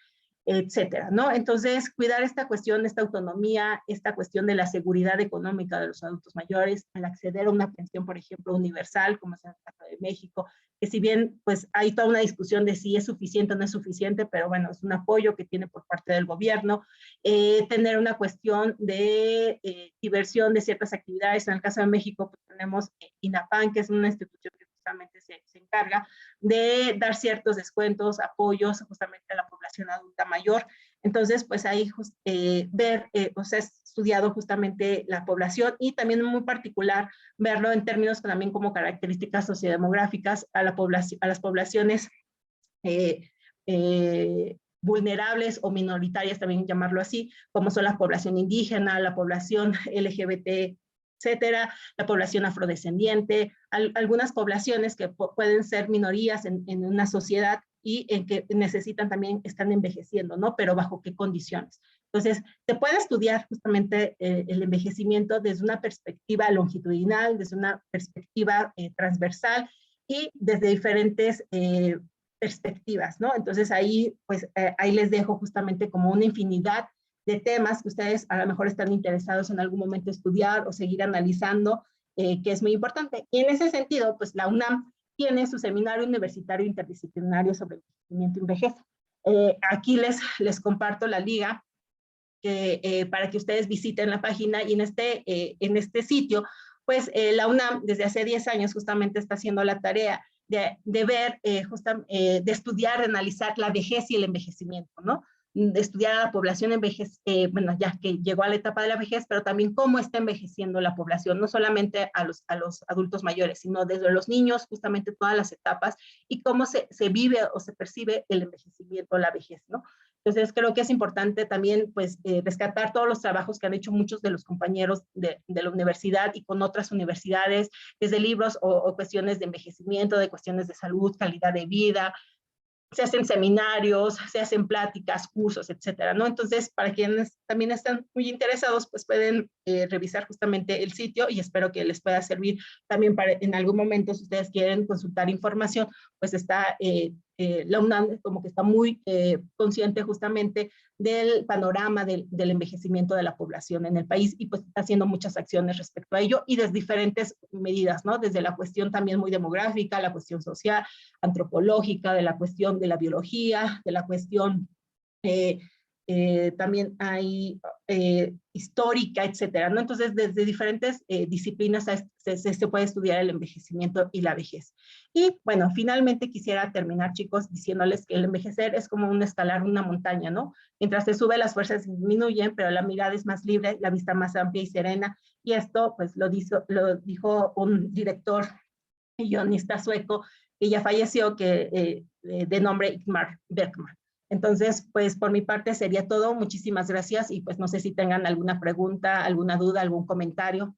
etcétera, ¿no? Entonces, cuidar esta cuestión, esta autonomía, esta cuestión de la seguridad económica de los adultos mayores, al acceder a una pensión, por ejemplo, universal, como es en el caso de México, que si bien, pues, hay toda una discusión de si es suficiente o no es suficiente, pero bueno, es un apoyo que tiene por parte del gobierno, tener una cuestión de diversión de ciertas actividades. En el caso de México, pues, tenemos INAPAN, que es una institución que justamente se encarga de dar ciertos descuentos, apoyos justamente a la población adulta mayor. Entonces, pues ahí ver, o sea, estudiado justamente la población y también muy particular verlo en términos también como características sociodemográficas a las poblaciones vulnerables o minoritarias, también llamarlo así, como son la población indígena, la población LGBT, etcétera, la población afrodescendiente, algunas poblaciones que pueden ser minorías en una sociedad y en que necesitan también, están envejeciendo, ¿no? Pero bajo qué condiciones. Entonces, se puede estudiar justamente el envejecimiento desde una perspectiva longitudinal, desde una perspectiva transversal y desde diferentes perspectivas, ¿no? Entonces ahí, pues, ahí les dejo justamente como una infinidad de temas que ustedes a lo mejor están interesados en algún momento estudiar o seguir analizando, que es muy importante. Y en ese sentido, pues la UNAM tiene su seminario universitario interdisciplinario sobre envejecimiento y vejez. Aquí les comparto la liga para que ustedes visiten la página y en este sitio, pues la UNAM desde hace 10 años justamente está haciendo la tarea de ver, de estudiar, de analizar la vejez y el envejecimiento, ¿no? De estudiar a la población bueno, ya que llegó a la etapa de la vejez, pero también cómo está envejeciendo la población, no solamente a los adultos mayores, sino desde los niños, justamente todas las etapas, y cómo se vive o se percibe el envejecimiento, la vejez, ¿no? Entonces, creo que es importante también, pues, rescatar todos los trabajos que han hecho muchos de los compañeros de la universidad y con otras universidades, desde libros o cuestiones de envejecimiento, de cuestiones de salud, calidad de vida, se hacen seminarios, se hacen pláticas, cursos, etcétera, ¿no? Entonces, para quienes también están muy interesados, pues pueden revisar justamente el sitio y espero que les pueda servir también para en algún momento, si ustedes quieren consultar información, pues está la UNAM como que está muy consciente justamente del panorama del envejecimiento de la población en el país y pues está haciendo muchas acciones respecto a ello y desde diferentes medidas, ¿no? Desde la cuestión también muy demográfica, la cuestión social, antropológica, de la cuestión de la biología, de la cuestión también hay histórica, etcétera, ¿no? Entonces, desde diferentes disciplinas se puede estudiar el envejecimiento y la vejez. Y bueno, finalmente quisiera terminar, chicos, diciéndoles que el envejecer es como un escalar una montaña, ¿no? Mientras se sube, las fuerzas disminuyen, pero la mirada es más libre, la vista más amplia y serena. Y esto, pues, lo dijo un director y guionista sueco que ya falleció, de nombre Ingmar Bergman. Entonces, pues por mi parte sería todo. Muchísimas gracias y pues no sé si tengan alguna pregunta, alguna duda, algún comentario.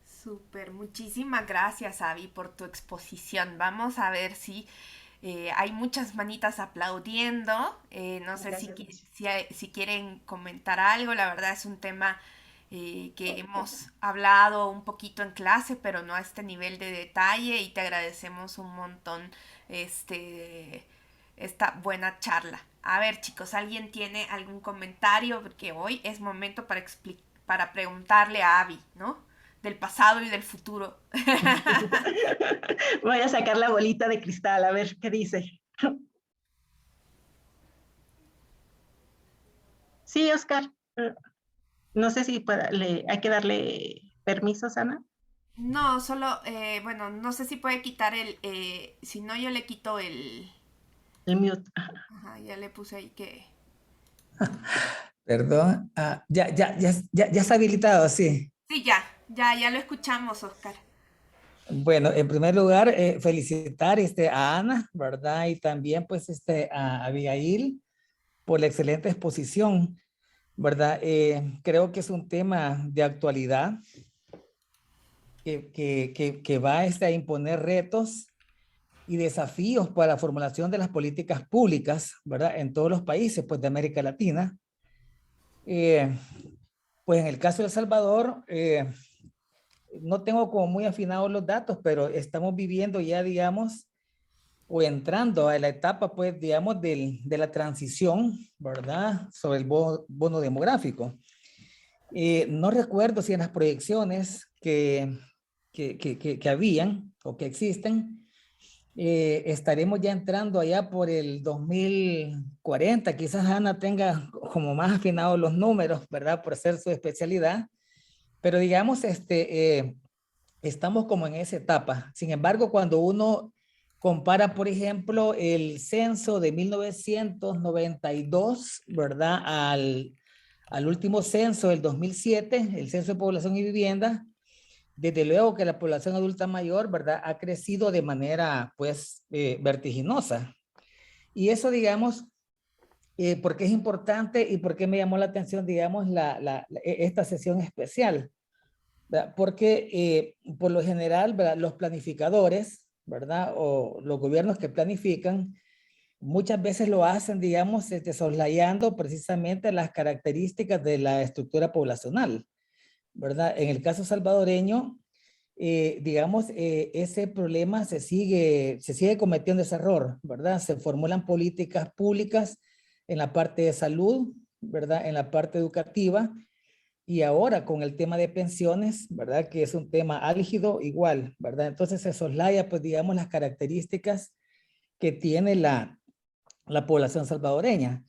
Súper, muchísimas gracias, Avi, por tu exposición. Vamos a ver si hay muchas manitas aplaudiendo. No sé Gracias. si quieren comentar algo. La verdad es un tema que hemos hablado un poquito en clase, pero no a este nivel de detalle y te agradecemos un montón esta buena charla. A ver, chicos, ¿alguien tiene algún comentario? Porque hoy es momento para preguntarle a Avi, ¿no? Del pasado y del futuro. Voy a sacar la bolita de cristal a ver qué dice. Sí, Oscar. No sé si hay que darle permiso, Sana. No, solo, bueno, no sé si puede quitar si no yo le quito El mute. ajá, ya le puse ahí que... Perdón. Ya está habilitado, sí. Sí, ya lo escuchamos, Oscar. Bueno, en primer lugar, felicitar a Ana, ¿verdad? Y también pues a Abigail por la excelente exposición, ¿verdad? Creo que es un tema de actualidad que va a imponer retos y desafíos para la formulación de las políticas públicas, ¿verdad? En todos los países, pues, de América Latina. Pues en el caso de El Salvador, no tengo como muy afinados los datos, pero estamos viviendo ya, digamos, o entrando a la etapa, pues, digamos, de la transición, ¿verdad? Sobre el bono demográfico. No recuerdo si en las proyecciones que habían o que existen, estaremos ya entrando allá por el 2040. Quizás Ana tenga como más afinados los números, ¿verdad? Por ser su especialidad. Pero digamos, estamos como en esa etapa. Sin embargo, cuando uno compara, por ejemplo, el censo de 1992, ¿verdad? Al último censo del 2007, el censo de población y vivienda, desde luego que la población adulta mayor, ¿verdad? Ha crecido de manera, pues, vertiginosa. Y eso, digamos, ¿por qué es importante y por qué me llamó la atención, digamos, esta sesión especial? ¿Verdad? Porque por lo general, ¿verdad? Los planificadores, ¿verdad? O los gobiernos que planifican, muchas veces lo hacen, digamos, soslayando precisamente las características de la estructura poblacional, ¿verdad? En el caso salvadoreño, digamos, ese problema se sigue cometiendo ese error, ¿verdad? Se formulan políticas públicas en la parte de salud, ¿verdad? En la parte educativa, y ahora con el tema de pensiones, ¿verdad? Que es un tema álgido igual, ¿verdad? Entonces se soslaya, pues, digamos, las características que tiene la población salvadoreña.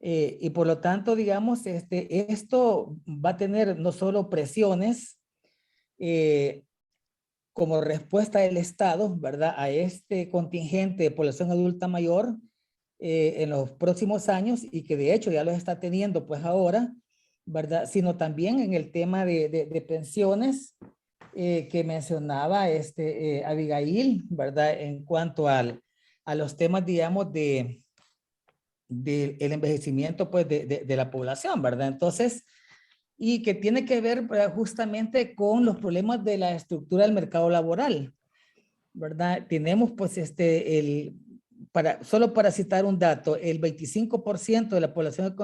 Y por lo tanto, digamos, esto va a tener no solo presiones como respuesta del Estado, ¿verdad? A este contingente de población adulta mayor en los próximos años, y que de hecho ya lo está teniendo pues ahora, ¿verdad? Sino también en el tema de pensiones que mencionaba Abigail, ¿verdad? En cuanto a los temas, digamos, el envejecimiento pues de la población, ¿verdad? Entonces, y que tiene que ver, ¿verdad? Justamente con los problemas de la estructura del mercado laboral, ¿verdad? Tenemos pues solo para citar un dato, el 25% de la población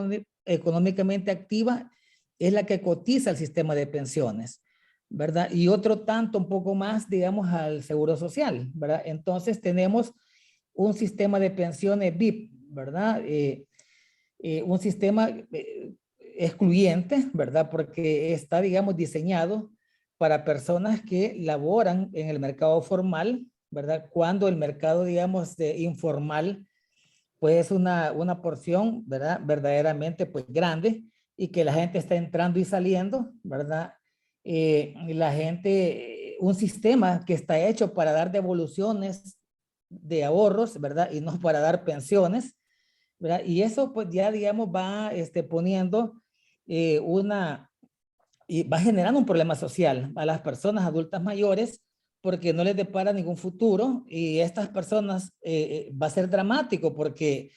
económicamente activa es la que cotiza al sistema de pensiones, ¿verdad? Y otro tanto, un poco más, digamos, al seguro social, ¿verdad? Entonces tenemos un sistema de pensiones VIP, ¿verdad? Un sistema excluyente, ¿verdad? Porque está, digamos, diseñado para personas que laboran en el mercado formal, ¿verdad? Cuando el mercado, digamos, informal, pues es una porción, ¿verdad? Verdaderamente, pues, grande, y que la gente está entrando y saliendo, ¿verdad? La gente, un sistema que está hecho para dar devoluciones de ahorros, ¿verdad? Y no para dar pensiones, ¿verdad? Y eso pues ya, digamos, va poniendo y va generando un problema social a las personas adultas mayores, porque no les depara ningún futuro, y estas personas va a ser dramático porque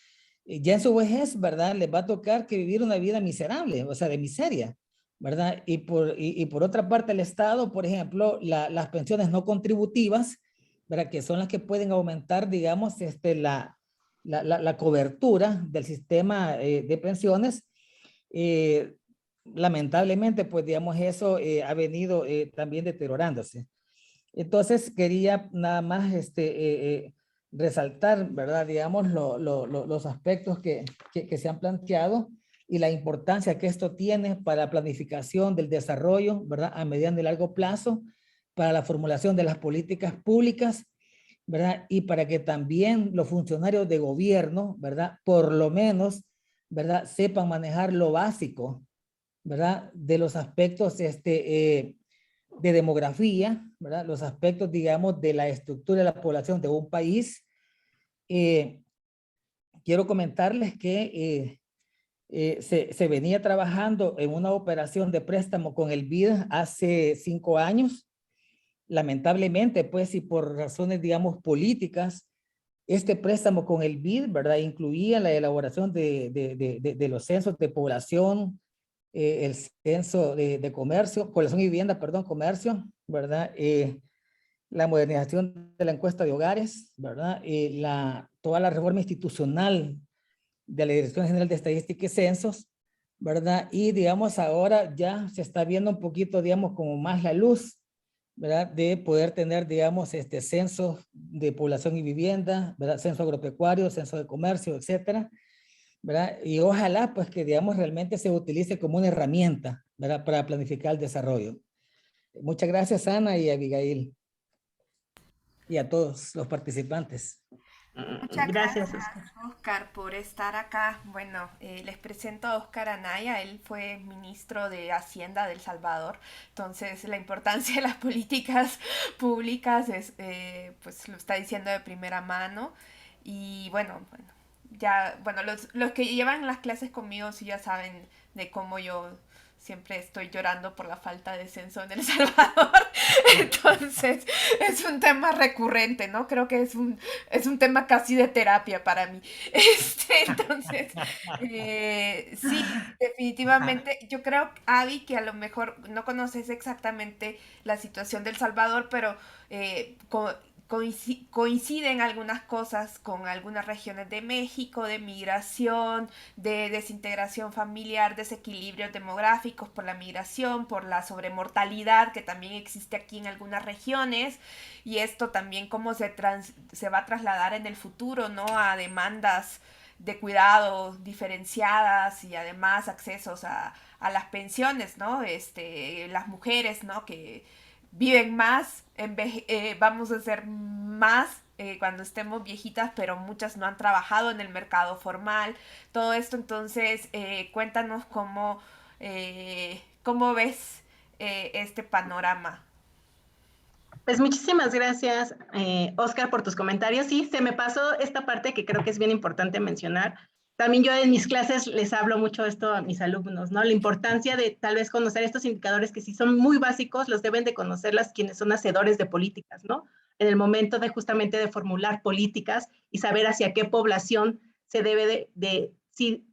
ya en su vejez, ¿verdad? Les va a tocar que vivir una vida miserable, o sea, de miseria, ¿verdad? Y por otra parte, el Estado, por ejemplo, las pensiones no contributivas, ¿verdad? Que son las que pueden aumentar, digamos, la cobertura del sistema de pensiones, eh, lamentablemente, pues, digamos, eso ha venido también deteriorándose. Entonces, quería nada más resaltar, ¿verdad? Digamos, los aspectos que se han planteado y la importancia que esto tiene para la planificación del desarrollo, ¿verdad? A mediano y largo plazo, para la formulación de las políticas públicas, ¿verdad? Y para que también los funcionarios de gobierno, ¿verdad? Por lo menos, ¿verdad? Sepan manejar lo básico, ¿verdad? De los aspectos de demografía, ¿verdad? Los aspectos, digamos, de la estructura de la población de un país. Quiero comentarles que se venía trabajando en una operación de préstamo con el BID hace 5 años. Lamentablemente, pues, y por razones, digamos, políticas, este préstamo con el BID, ¿verdad? Incluía la elaboración de los censos de población, el censo de comercio, población y vivienda, perdón, comercio, ¿verdad? la modernización de la encuesta de hogares, ¿verdad? Toda la reforma institucional de la Dirección General de Estadística y Censos, ¿verdad? Y digamos ahora ya se está viendo un poquito, digamos, como más la luz, ¿verdad? De poder tener, digamos, censos de población y vivienda, ¿verdad? Censo agropecuario, censo de comercio, etcétera, ¿verdad? Y ojalá, pues, que, digamos, realmente se utilice como una herramienta, ¿verdad? Para planificar el desarrollo. Muchas gracias, Ana y Abigail, y a todos los participantes. Muchas Gracias, gracias, Oscar. Oscar, por estar acá. Bueno, les presento a Oscar Anaya. Él fue ministro de Hacienda de El Salvador. Entonces, la importancia de las políticas públicas es, pues, lo está diciendo de primera mano. Y bueno, ya, bueno, los que llevan las clases conmigo sí ya saben de cómo yo siempre estoy llorando por la falta de censo en El Salvador. Entonces, es un tema recurrente, ¿no? Creo que es un tema casi de terapia para mí. Entonces, sí, definitivamente, yo creo, Avi, que a lo mejor no conoces exactamente la situación del Salvador, pero coinciden algunas cosas con algunas regiones de México, de migración, de desintegración familiar, desequilibrios demográficos por la migración, por la sobremortalidad que también existe aquí en algunas regiones, y esto también cómo se va a trasladar en el futuro, ¿no? A demandas de cuidado diferenciadas y además accesos a las pensiones, ¿no? Las mujeres, ¿no? Que viven más, vamos a ser más cuando estemos viejitas, pero muchas no han trabajado en el mercado formal. Todo esto, entonces, cuéntanos cómo ves este panorama. Pues muchísimas gracias, Oscar, por tus comentarios. Sí, se me pasó esta parte que creo que es bien importante mencionar. También yo en mis clases les hablo mucho esto a mis alumnos, ¿no? La importancia de tal vez conocer estos indicadores que sí son muy básicos, los deben de conocer las quienes son hacedores de políticas, ¿no? En el momento de justamente de formular políticas y saber hacia qué población se debe si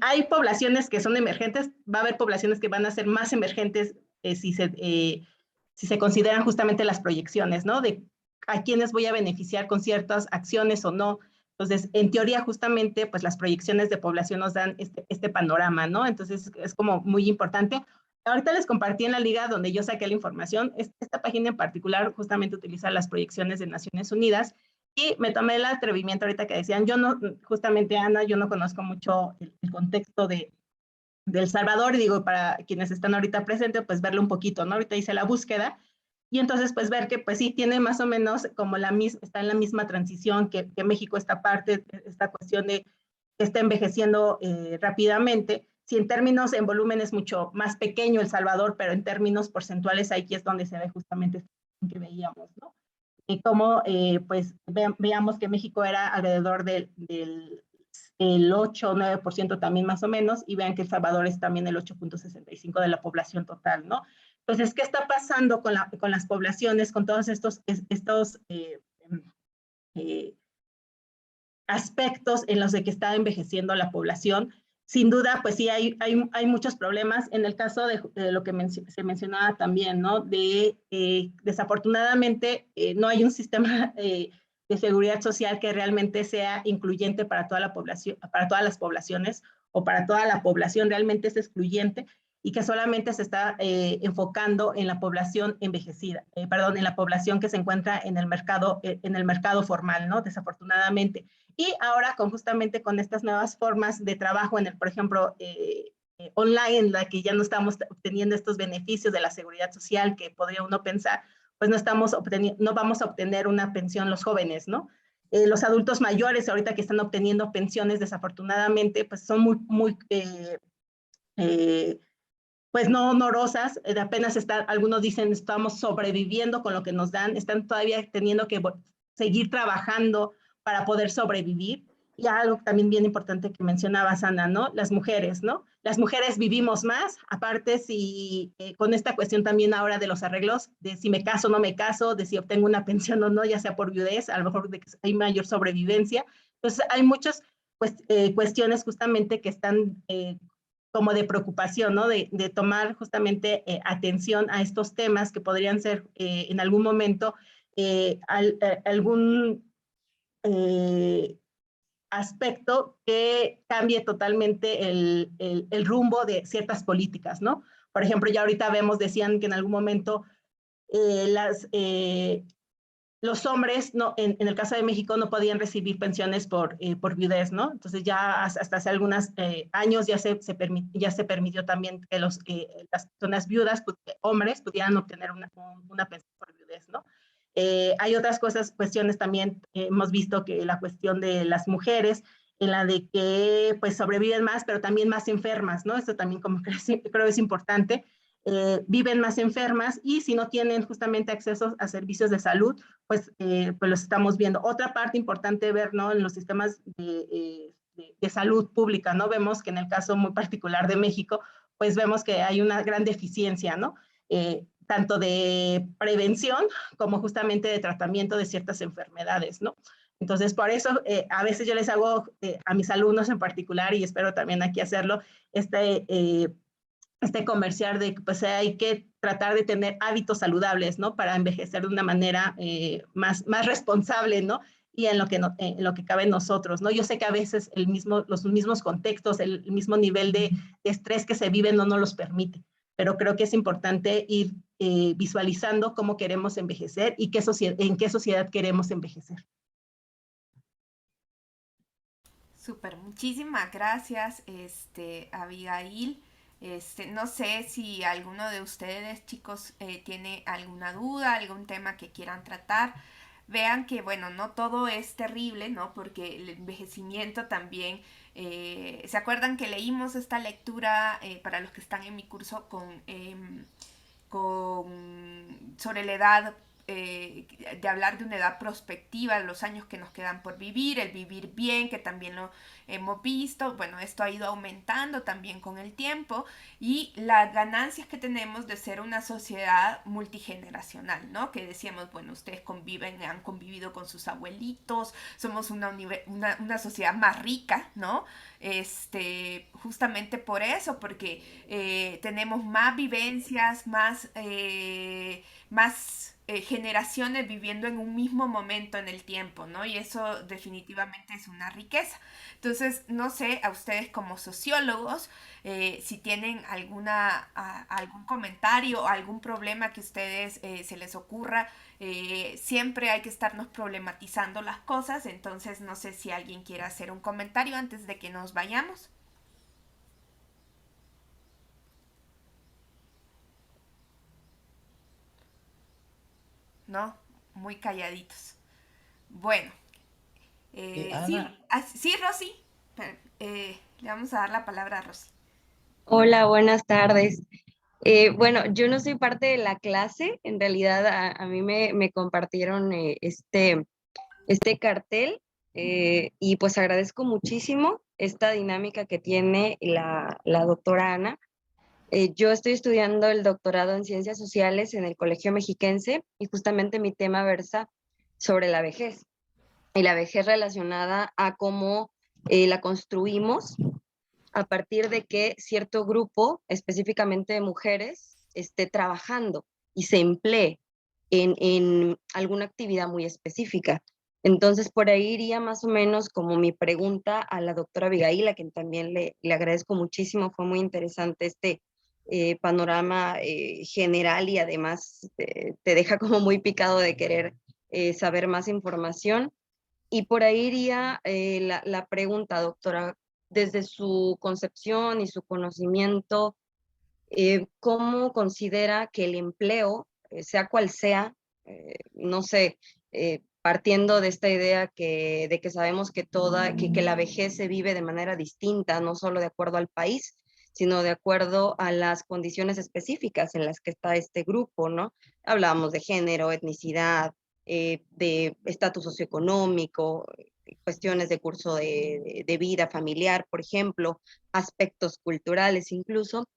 hay poblaciones que son emergentes, va a haber poblaciones que van a ser más emergentes si se consideran justamente las proyecciones, ¿no? De a quiénes voy a beneficiar con ciertas acciones o no. Entonces, en teoría, justamente, pues las proyecciones de población nos dan este panorama, ¿no? Entonces, es como muy importante. Ahorita les compartí en la liga donde yo saqué la información. Esta página en particular justamente utiliza las proyecciones de Naciones Unidas y me tomé el atrevimiento ahorita que decían, yo no, justamente Ana, yo no conozco mucho el contexto de El Salvador, y digo, para quienes están ahorita presentes, pues verlo un poquito, ¿no? Ahorita hice la búsqueda, y entonces pues ver que pues sí tiene más o menos como está en la misma transición que México, esta parte, esta cuestión de que está envejeciendo rápidamente. Si en términos, en volumen es mucho más pequeño El Salvador, pero en términos porcentuales aquí es donde se ve justamente que veíamos, ¿no? Y como pues veamos que México era alrededor del el 8 o 9% también más o menos, y vean que El Salvador es también el 8.65% de la población total, ¿no? Entonces, ¿qué está pasando con las poblaciones, con todos estos eh, aspectos en los de que está envejeciendo la población? Sin duda, pues sí, hay muchos problemas. En el caso de lo que se mencionaba también, ¿no? Desafortunadamente, no hay un sistema de seguridad social que realmente sea incluyente para toda la población, para todas las poblaciones, o para toda la población realmente es excluyente, y que solamente se está enfocando en la población envejecida, en la población que se encuentra en el mercado formal, ¿no? Desafortunadamente. Y ahora justamente con estas nuevas formas de trabajo, por ejemplo, online, en la que ya no estamos obteniendo estos beneficios de la seguridad social que podría uno pensar, pues no vamos a obtener una pensión los jóvenes, ¿no? Los adultos mayores ahorita que están obteniendo pensiones, desafortunadamente, pues son muy pues no honorosas, apenas algunos dicen estamos sobreviviendo con lo que nos dan, están todavía teniendo que seguir trabajando para poder sobrevivir. Y algo también bien importante que mencionabas, Ana, ¿no? Las mujeres, ¿no? Las mujeres vivimos más, aparte con esta cuestión también ahora de los arreglos, de si me caso o no me caso, de si obtengo una pensión o no, ya sea por viudez, a lo mejor de que hay mayor sobrevivencia. Entonces hay muchas cuestiones justamente que están como de preocupación, ¿no? De tomar justamente atención a estos temas que podrían ser en algún momento algún aspecto que cambie totalmente el rumbo de ciertas políticas, ¿no? Por ejemplo, ya ahorita vemos, decían que en algún momento los hombres, no, en el caso de México, no podían recibir pensiones por viudez, ¿no? Entonces ya hasta hace algunos años ya se permitió también que las personas viudas, hombres, pudieran obtener una pensión por viudez, ¿no? Hay otras cuestiones también, hemos visto que la cuestión de las mujeres, en la de que pues sobreviven más, pero también más enfermas, ¿no? Esto también como que creo es importante. Viven más enfermas y si no tienen justamente acceso a servicios de salud, pues los estamos viendo. Otra parte importante ver, ¿no? En los sistemas de salud pública, ¿no? Vemos que en el caso muy particular de México, pues vemos que hay una gran deficiencia, ¿no? Tanto de prevención como justamente de tratamiento de ciertas enfermedades, ¿no? Entonces, por eso a veces yo les hago a mis alumnos en particular, y espero también aquí hacerlo, este comercial de que pues hay que tratar de tener hábitos saludables, ¿no? Para envejecer de una manera más responsable, ¿no? Y en lo que cabe en nosotros, ¿no? Yo sé que a veces los mismos contextos, el mismo nivel de estrés que se vive no nos los permite, pero creo que es importante ir visualizando cómo queremos envejecer y en qué sociedad queremos envejecer. Súper, muchísimas gracias, Abigail. No sé si alguno de ustedes, chicos, tiene alguna duda, algún tema que quieran tratar. Vean que, bueno, no todo es terrible, ¿no? Porque el envejecimiento también, ¿se acuerdan que leímos esta lectura para los que están en mi curso sobre la edad, de hablar de una edad prospectiva, los años que nos quedan por vivir, el vivir bien, que también lo hemos visto? Bueno, esto ha ido aumentando también con el tiempo y las ganancias que tenemos de ser una sociedad multigeneracional, ¿no? Que decíamos, bueno, ustedes han convivido con sus abuelitos, somos una sociedad más rica, ¿no? Justamente por eso, porque tenemos más vivencias, más generaciones viviendo en un mismo momento en el tiempo, ¿no? Y eso definitivamente es una riqueza. Entonces, no sé, a ustedes como sociólogos, si tienen algún comentario o algún problema que a ustedes se les ocurra, siempre hay que estarnos problematizando las cosas, entonces no sé si alguien quiere hacer un comentario antes de que nos vayamos. ¿No? Muy calladitos. Bueno, sí, Ana, sí, Rosy. Le vamos a dar la palabra a Rosy. Hola, buenas tardes. Bueno, yo no soy parte de la clase, en realidad a mí me compartieron este cartel y pues agradezco muchísimo esta dinámica que tiene la doctora Ana. Yo estoy estudiando el doctorado en Ciencias Sociales en el Colegio Mexiquense y justamente mi tema versa sobre la vejez y la vejez relacionada a cómo la construimos a partir de que cierto grupo, específicamente de mujeres, esté trabajando y se emplee en alguna actividad muy específica. Entonces, por ahí iría más o menos como mi pregunta a la doctora Abigail, a quien también le agradezco muchísimo. Fue muy interesante este panorama general y además te deja como muy picado de querer saber más información. Y por ahí iría la pregunta, doctora, desde su concepción y su conocimiento, ¿cómo considera que el empleo, sea cual sea, no sé, partiendo de esta idea de que sabemos que la vejez se vive de manera distinta, no solo de acuerdo al país, sino de acuerdo a las condiciones específicas en las que está este grupo, ¿no? Hablábamos de género, etnicidad, de estatus socioeconómico, cuestiones de curso de vida familiar, por ejemplo, aspectos culturales incluso.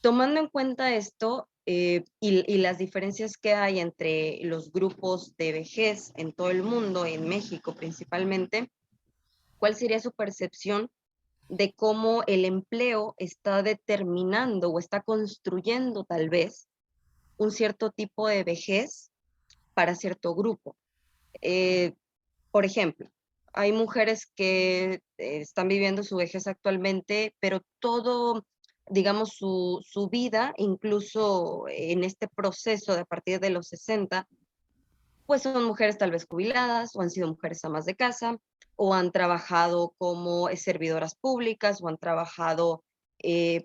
Tomando en cuenta esto y las diferencias que hay entre los grupos de vejez en todo el mundo, en México principalmente, ¿cuál sería su percepción de cómo el empleo está determinando o está construyendo tal vez un cierto tipo de vejez para cierto grupo. Por ejemplo, hay mujeres que están viviendo su vejez actualmente, pero todo, digamos, su vida, incluso en este proceso de a partir de los 60, pues son mujeres tal vez jubiladas, o han sido mujeres amas de casa, o han trabajado como servidoras públicas, o han trabajado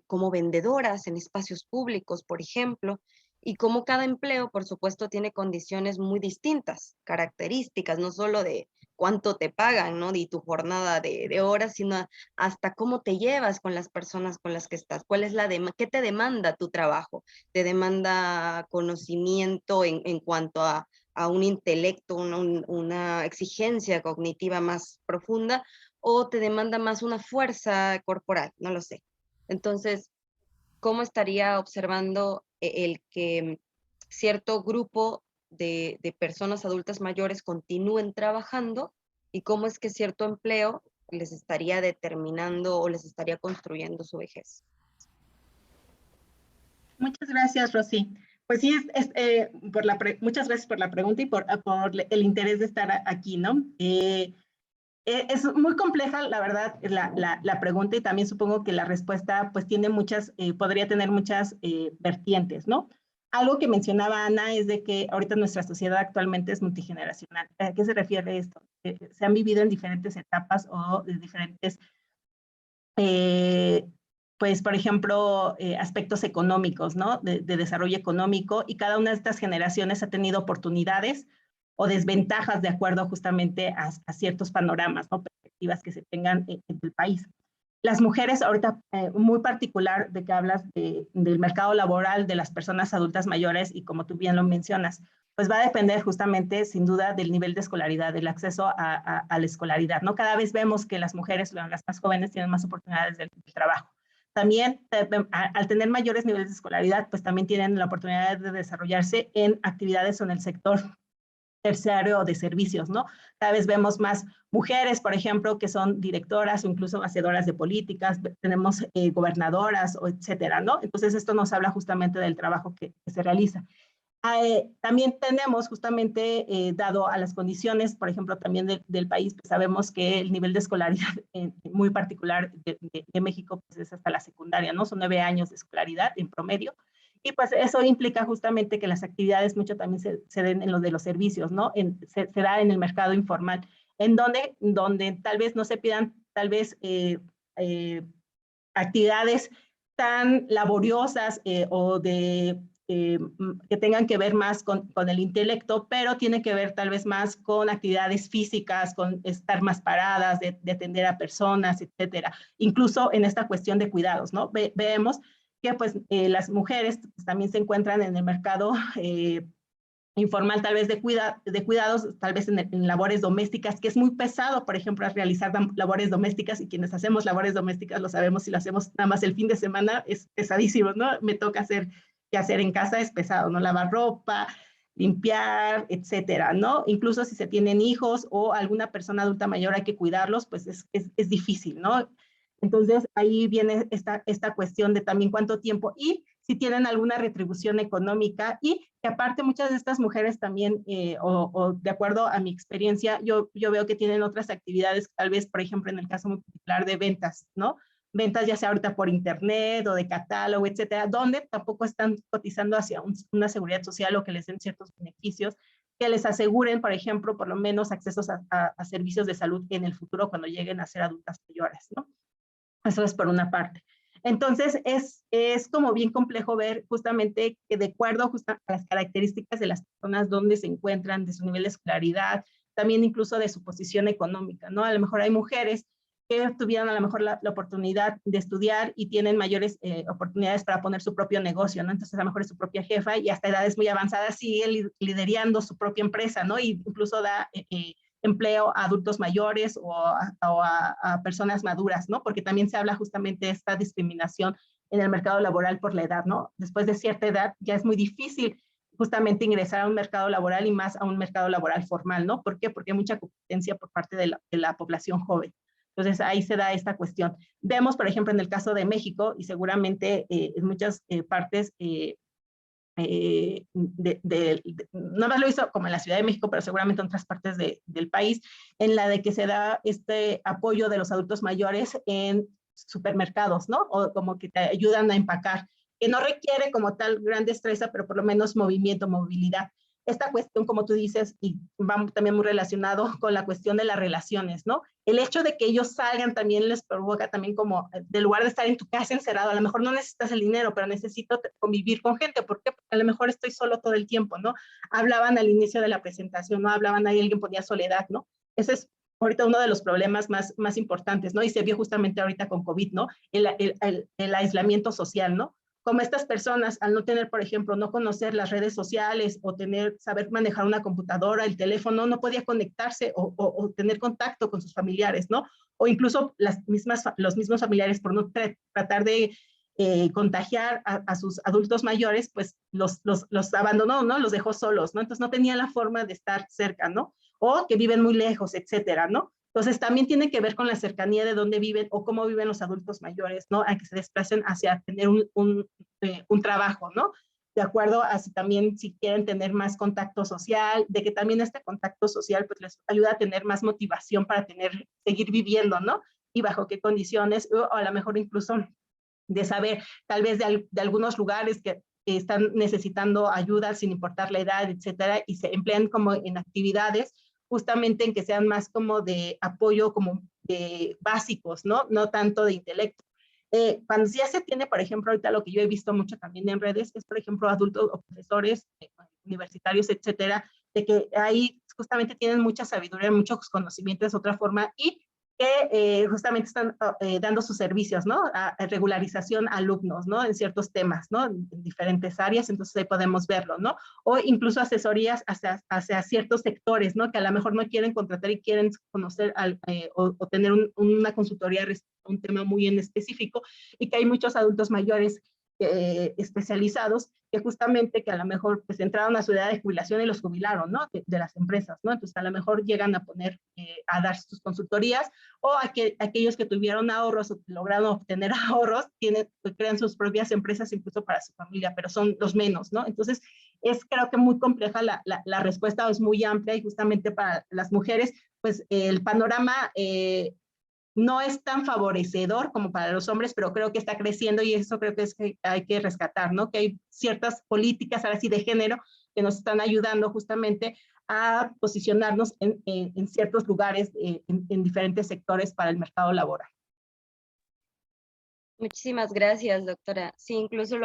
como vendedoras en espacios públicos, por ejemplo, y como cada empleo, por supuesto, tiene condiciones muy distintas, características, no solo de cuánto te pagan, ¿no? Y tu jornada de horas, sino hasta cómo te llevas con las personas con las que estás, cuál es qué te demanda tu trabajo, te demanda conocimiento en cuanto a un intelecto, una exigencia cognitiva más profunda, o te demanda más una fuerza corporal, no lo sé. Entonces, ¿cómo estaría observando el que cierto grupo de personas adultas mayores continúen trabajando y cómo es que cierto empleo les estaría determinando o les estaría construyendo su vejez? Muchas gracias, Rosy. Pues sí, muchas gracias por la pregunta y por el interés de estar aquí, ¿no? Es muy compleja, la verdad, la pregunta, y también supongo que la respuesta pues tiene podría tener muchas vertientes, ¿no? Algo que mencionaba Ana es de que ahorita nuestra sociedad actualmente es multigeneracional. ¿A qué se refiere esto? Se han vivido en diferentes etapas o de diferentes pues, por ejemplo, aspectos económicos, ¿no? De desarrollo económico, y cada una de estas generaciones ha tenido oportunidades o desventajas de acuerdo justamente a ciertos panoramas, ¿no? Perspectivas que se tengan en el país. Las mujeres, ahorita muy particular de que hablas del mercado laboral de las personas adultas mayores, y como tú bien lo mencionas, pues va a depender justamente, sin duda, del nivel de escolaridad, del acceso a la escolaridad, ¿no? Cada vez vemos que las mujeres, las más jóvenes, tienen más oportunidades del trabajo. También, al tener mayores niveles de escolaridad, pues también tienen la oportunidad de desarrollarse en actividades o en el sector terciario o de servicios, ¿no? Cada vez vemos más mujeres, por ejemplo, que son directoras o incluso hacedoras de políticas, tenemos gobernadoras, o etcétera, ¿no? Entonces, esto nos habla justamente del trabajo que se realiza. También tenemos justamente, dado a las condiciones, por ejemplo, también del país, pues sabemos que el nivel de escolaridad muy particular de México pues es hasta la secundaria, ¿no? Son 9 años de escolaridad en promedio, y pues eso implica justamente que las actividades mucho también se den en lo de los servicios, ¿no? Se da en el mercado informal, en donde tal vez no se pidan, tal vez, actividades tan laboriosas o que tengan que ver más con el intelecto, pero tiene que ver tal vez más con actividades físicas, con estar más paradas, de atender a personas, etcétera. Incluso en esta cuestión de cuidados, ¿no? Vemos que pues las mujeres pues, también se encuentran en el mercado informal, tal vez de cuidados, tal vez en labores domésticas, que es muy pesado, por ejemplo, realizar labores domésticas, y quienes hacemos labores domésticas lo sabemos, si lo hacemos nada más el fin de semana, es pesadísimo, ¿no? Me toca hacer en casa, es pesado, ¿no? Lavar ropa, limpiar, etcétera, ¿no? Incluso si se tienen hijos o alguna persona adulta mayor hay que cuidarlos, pues es difícil, ¿no? Entonces, ahí viene esta cuestión de también cuánto tiempo y si tienen alguna retribución económica, y que aparte muchas de estas mujeres también, o de acuerdo a mi experiencia, yo veo que tienen otras actividades, tal vez, por ejemplo, en el caso muy particular de ventas, ¿no? Ventas ya sea ahorita por internet o de catálogo, etcétera, donde tampoco están cotizando hacia una seguridad social o que les den ciertos beneficios que les aseguren, por ejemplo, por lo menos accesos a servicios de salud en el futuro cuando lleguen a ser adultas mayores, ¿no? Eso es por una parte. Entonces, es como bien complejo ver justamente que de acuerdo a las características de las personas, donde se encuentran, de su nivel de escolaridad, también incluso de su posición económica, ¿no? A lo mejor hay mujeres que tuvieron a lo mejor la oportunidad de estudiar y tienen mayores oportunidades para poner su propio negocio, ¿no? Entonces, a lo mejor es su propia jefa y hasta edades muy avanzadas sigue liderando su propia empresa, ¿no? Y incluso da empleo a adultos mayores o a personas maduras, ¿no? Porque también se habla justamente de esta discriminación en el mercado laboral por la edad, ¿no? Después de cierta edad ya es muy difícil justamente ingresar a un mercado laboral y más a un mercado laboral formal, ¿no? ¿Por qué? Porque hay mucha competencia por parte de la población joven. Entonces ahí se da esta cuestión. Vemos, por ejemplo, en el caso de México, y seguramente en muchas partes no más lo hizo como en la Ciudad de México, pero seguramente en otras partes del país, en la de que se da este apoyo de los adultos mayores en supermercados, ¿no? O como que te ayudan a empacar, que no requiere como tal gran destreza, pero por lo menos movimiento, movilidad. Esta cuestión, como tú dices, y va también muy relacionado con la cuestión de las relaciones, ¿no? El hecho de que ellos salgan también les provoca también como, de lugar de estar en tu casa encerrado, a lo mejor no necesitas el dinero, pero necesito convivir con gente. ¿Por qué? Porque a lo mejor estoy solo todo el tiempo, ¿no? Hablaban al inicio de la presentación, ¿no? Hablaban ahí, alguien ponía soledad, ¿no? Ese es ahorita uno de los problemas más importantes, ¿no? Y se vio justamente ahorita con COVID, ¿no? El aislamiento social, ¿no? Como estas personas, al no tener, por ejemplo, no conocer las redes sociales o saber manejar una computadora, el teléfono, no podía conectarse o tener contacto con sus familiares, ¿no? O incluso los mismos familiares, por no tratar de contagiar a sus adultos mayores, pues los abandonó, ¿no? Los dejó solos, ¿no? Entonces no tenía la forma de estar cerca, ¿no? O que viven muy lejos, etcétera, ¿no? Entonces, también tiene que ver con la cercanía de dónde viven o cómo viven los adultos mayores, ¿no? A que se desplacen hacia tener un trabajo, ¿no? De acuerdo a también si quieren tener más contacto social, de que también este contacto social pues les ayuda a tener más motivación para seguir viviendo, ¿no? Y bajo qué condiciones, o a lo mejor incluso de saber tal vez de algunos lugares que están necesitando ayuda sin importar la edad, etcétera, y se emplean como en actividades justamente en que sean más como de apoyo, como de básicos, ¿no? No tanto de intelecto. Cuando ya se tiene, por ejemplo, ahorita lo que yo he visto mucho también en redes es, por ejemplo, adultos o profesores universitarios, etcétera, de que ahí justamente tienen mucha sabiduría, muchos conocimientos de otra forma y que justamente están dando sus servicios, ¿no? A regularización a alumnos, ¿no? En ciertos temas, ¿no? En diferentes áreas, entonces ahí podemos verlo, ¿no? O incluso asesorías hacia ciertos sectores, ¿no? Que a lo mejor no quieren contratar y quieren conocer o tener una consultoría respecto a un tema muy en específico y que hay muchos adultos mayores especializados que justamente que a lo mejor pues entraron a su edad de jubilación y los jubilaron, ¿no? De las empresas, ¿no? Entonces a lo mejor llegan a poner, a dar sus consultorías o aquellos que tuvieron ahorros o lograron obtener ahorros, crean sus propias empresas incluso para su familia, pero son los menos, ¿no? Entonces creo que muy compleja la respuesta, es muy amplia y justamente para las mujeres, pues el panorama no es tan favorecedor como para los hombres, pero creo que está creciendo y eso creo que es que hay que rescatar, ¿no? Que hay ciertas políticas ahora sí de género que nos están ayudando justamente a posicionarnos en ciertos lugares, en diferentes sectores para el mercado laboral. Muchísimas gracias, doctora. Sí, incluso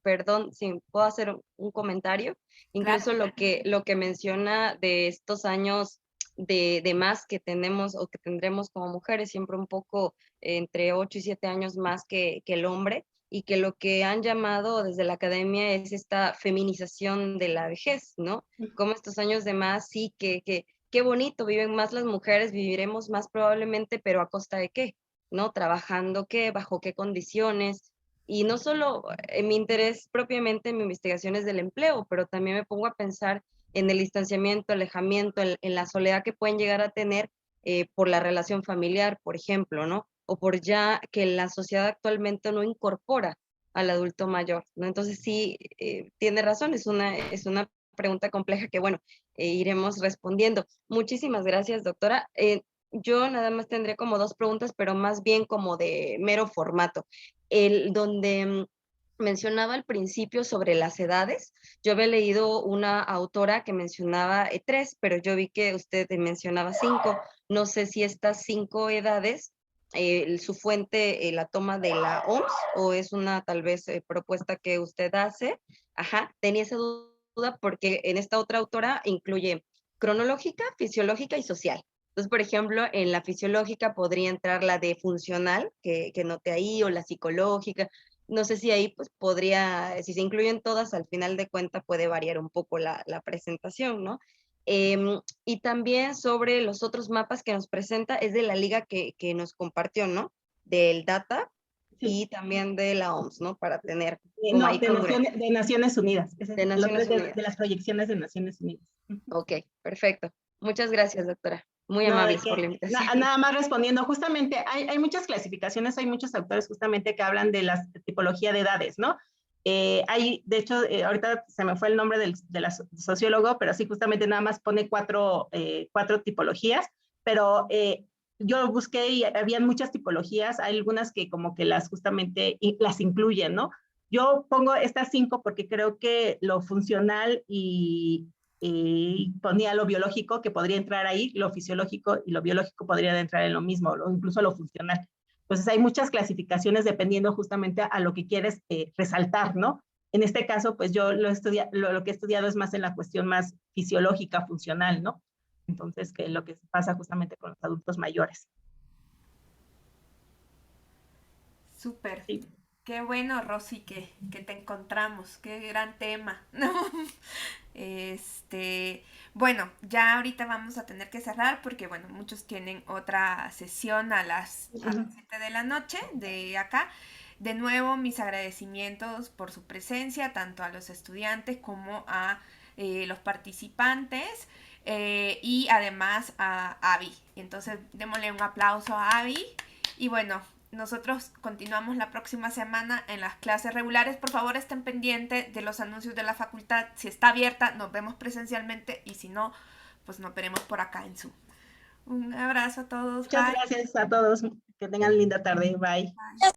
perdón, si puedo hacer un comentario, incluso Claro. lo que menciona de estos años de más que tenemos o que tendremos como mujeres, siempre un poco entre 8 y 7 años más que el hombre, y que lo que han llamado desde la academia es esta feminización de la vejez, ¿no? Como estos años de más, sí, qué bonito, viven más las mujeres, viviremos más probablemente, pero ¿a costa de qué? ¿No? Trabajando qué, bajo qué condiciones, y no solo mi interés propiamente en mi investigación es del empleo, pero también me pongo a pensar en el distanciamiento, alejamiento, en la soledad que pueden llegar a tener por la relación familiar, por ejemplo, ¿no? O por ya que la sociedad actualmente no incorpora al adulto mayor, ¿no? Entonces sí, tiene razón, es una pregunta compleja que, bueno, iremos respondiendo. Muchísimas gracias, doctora. Yo nada más tendré como 2 preguntas, pero más bien como de mero formato. Donde mencionaba al principio sobre las edades, yo había leído una autora que mencionaba 3, pero yo vi que usted mencionaba 5. No sé si estas 5 edades, su fuente la toma de la OMS o es una tal vez propuesta que usted hace. Ajá, tenía esa duda porque en esta otra autora incluye cronológica, fisiológica y social. Entonces, por ejemplo, en la fisiológica podría entrar la de funcional, que noté ahí, o la psicológica. No sé si ahí pues podría, si se incluyen todas, al final de cuentas puede variar un poco la presentación, ¿no? Y también sobre los otros mapas que nos presenta, es de la liga que nos compartió, ¿no? Del Data Sí. y también de la OMS, ¿no? Para tener como No, ahí de Naciones Unidas. de Naciones Unidas. De las proyecciones de Naciones Unidas. Ok, perfecto. Muchas gracias, doctora. Muy No, amables por la invitación. nada más respondiendo, justamente hay muchas clasificaciones, hay muchos autores justamente que hablan de la tipología de edades, ¿no? Hay, de hecho, ahorita se me fue el nombre de la sociólogo, pero sí, justamente nada más pone cuatro tipologías, pero yo busqué y habían muchas tipologías, hay algunas que como que las justamente las incluyen, ¿no? Yo pongo estas 5 porque creo que lo funcional y ponía lo biológico que podría entrar ahí, lo fisiológico y lo biológico podría entrar en lo mismo, o incluso lo funcional. Entonces hay muchas clasificaciones dependiendo justamente a lo que quieres resaltar, ¿no? En este caso, pues yo lo que he estudiado es más en la cuestión más fisiológica, funcional, ¿no? Entonces, que lo que pasa justamente con los adultos mayores. Súper. Sí. Qué bueno, Rosy, que te encontramos. Qué gran tema, ¿no? Bueno, ya ahorita vamos a tener que cerrar porque, bueno, muchos tienen otra sesión a las 7 de la noche de acá. De nuevo, mis agradecimientos por su presencia, tanto a los estudiantes como a los participantes y además a Avi. Entonces, démosle un aplauso a Avi. Y bueno, nosotros continuamos la próxima semana en las clases regulares. Por favor, estén pendientes de los anuncios de la facultad. Si está abierta, nos vemos presencialmente y si no, pues nos veremos por acá en Zoom. Un abrazo a todos. Muchas Bye. gracias a todos. Que tengan linda tarde. Bye. Bye.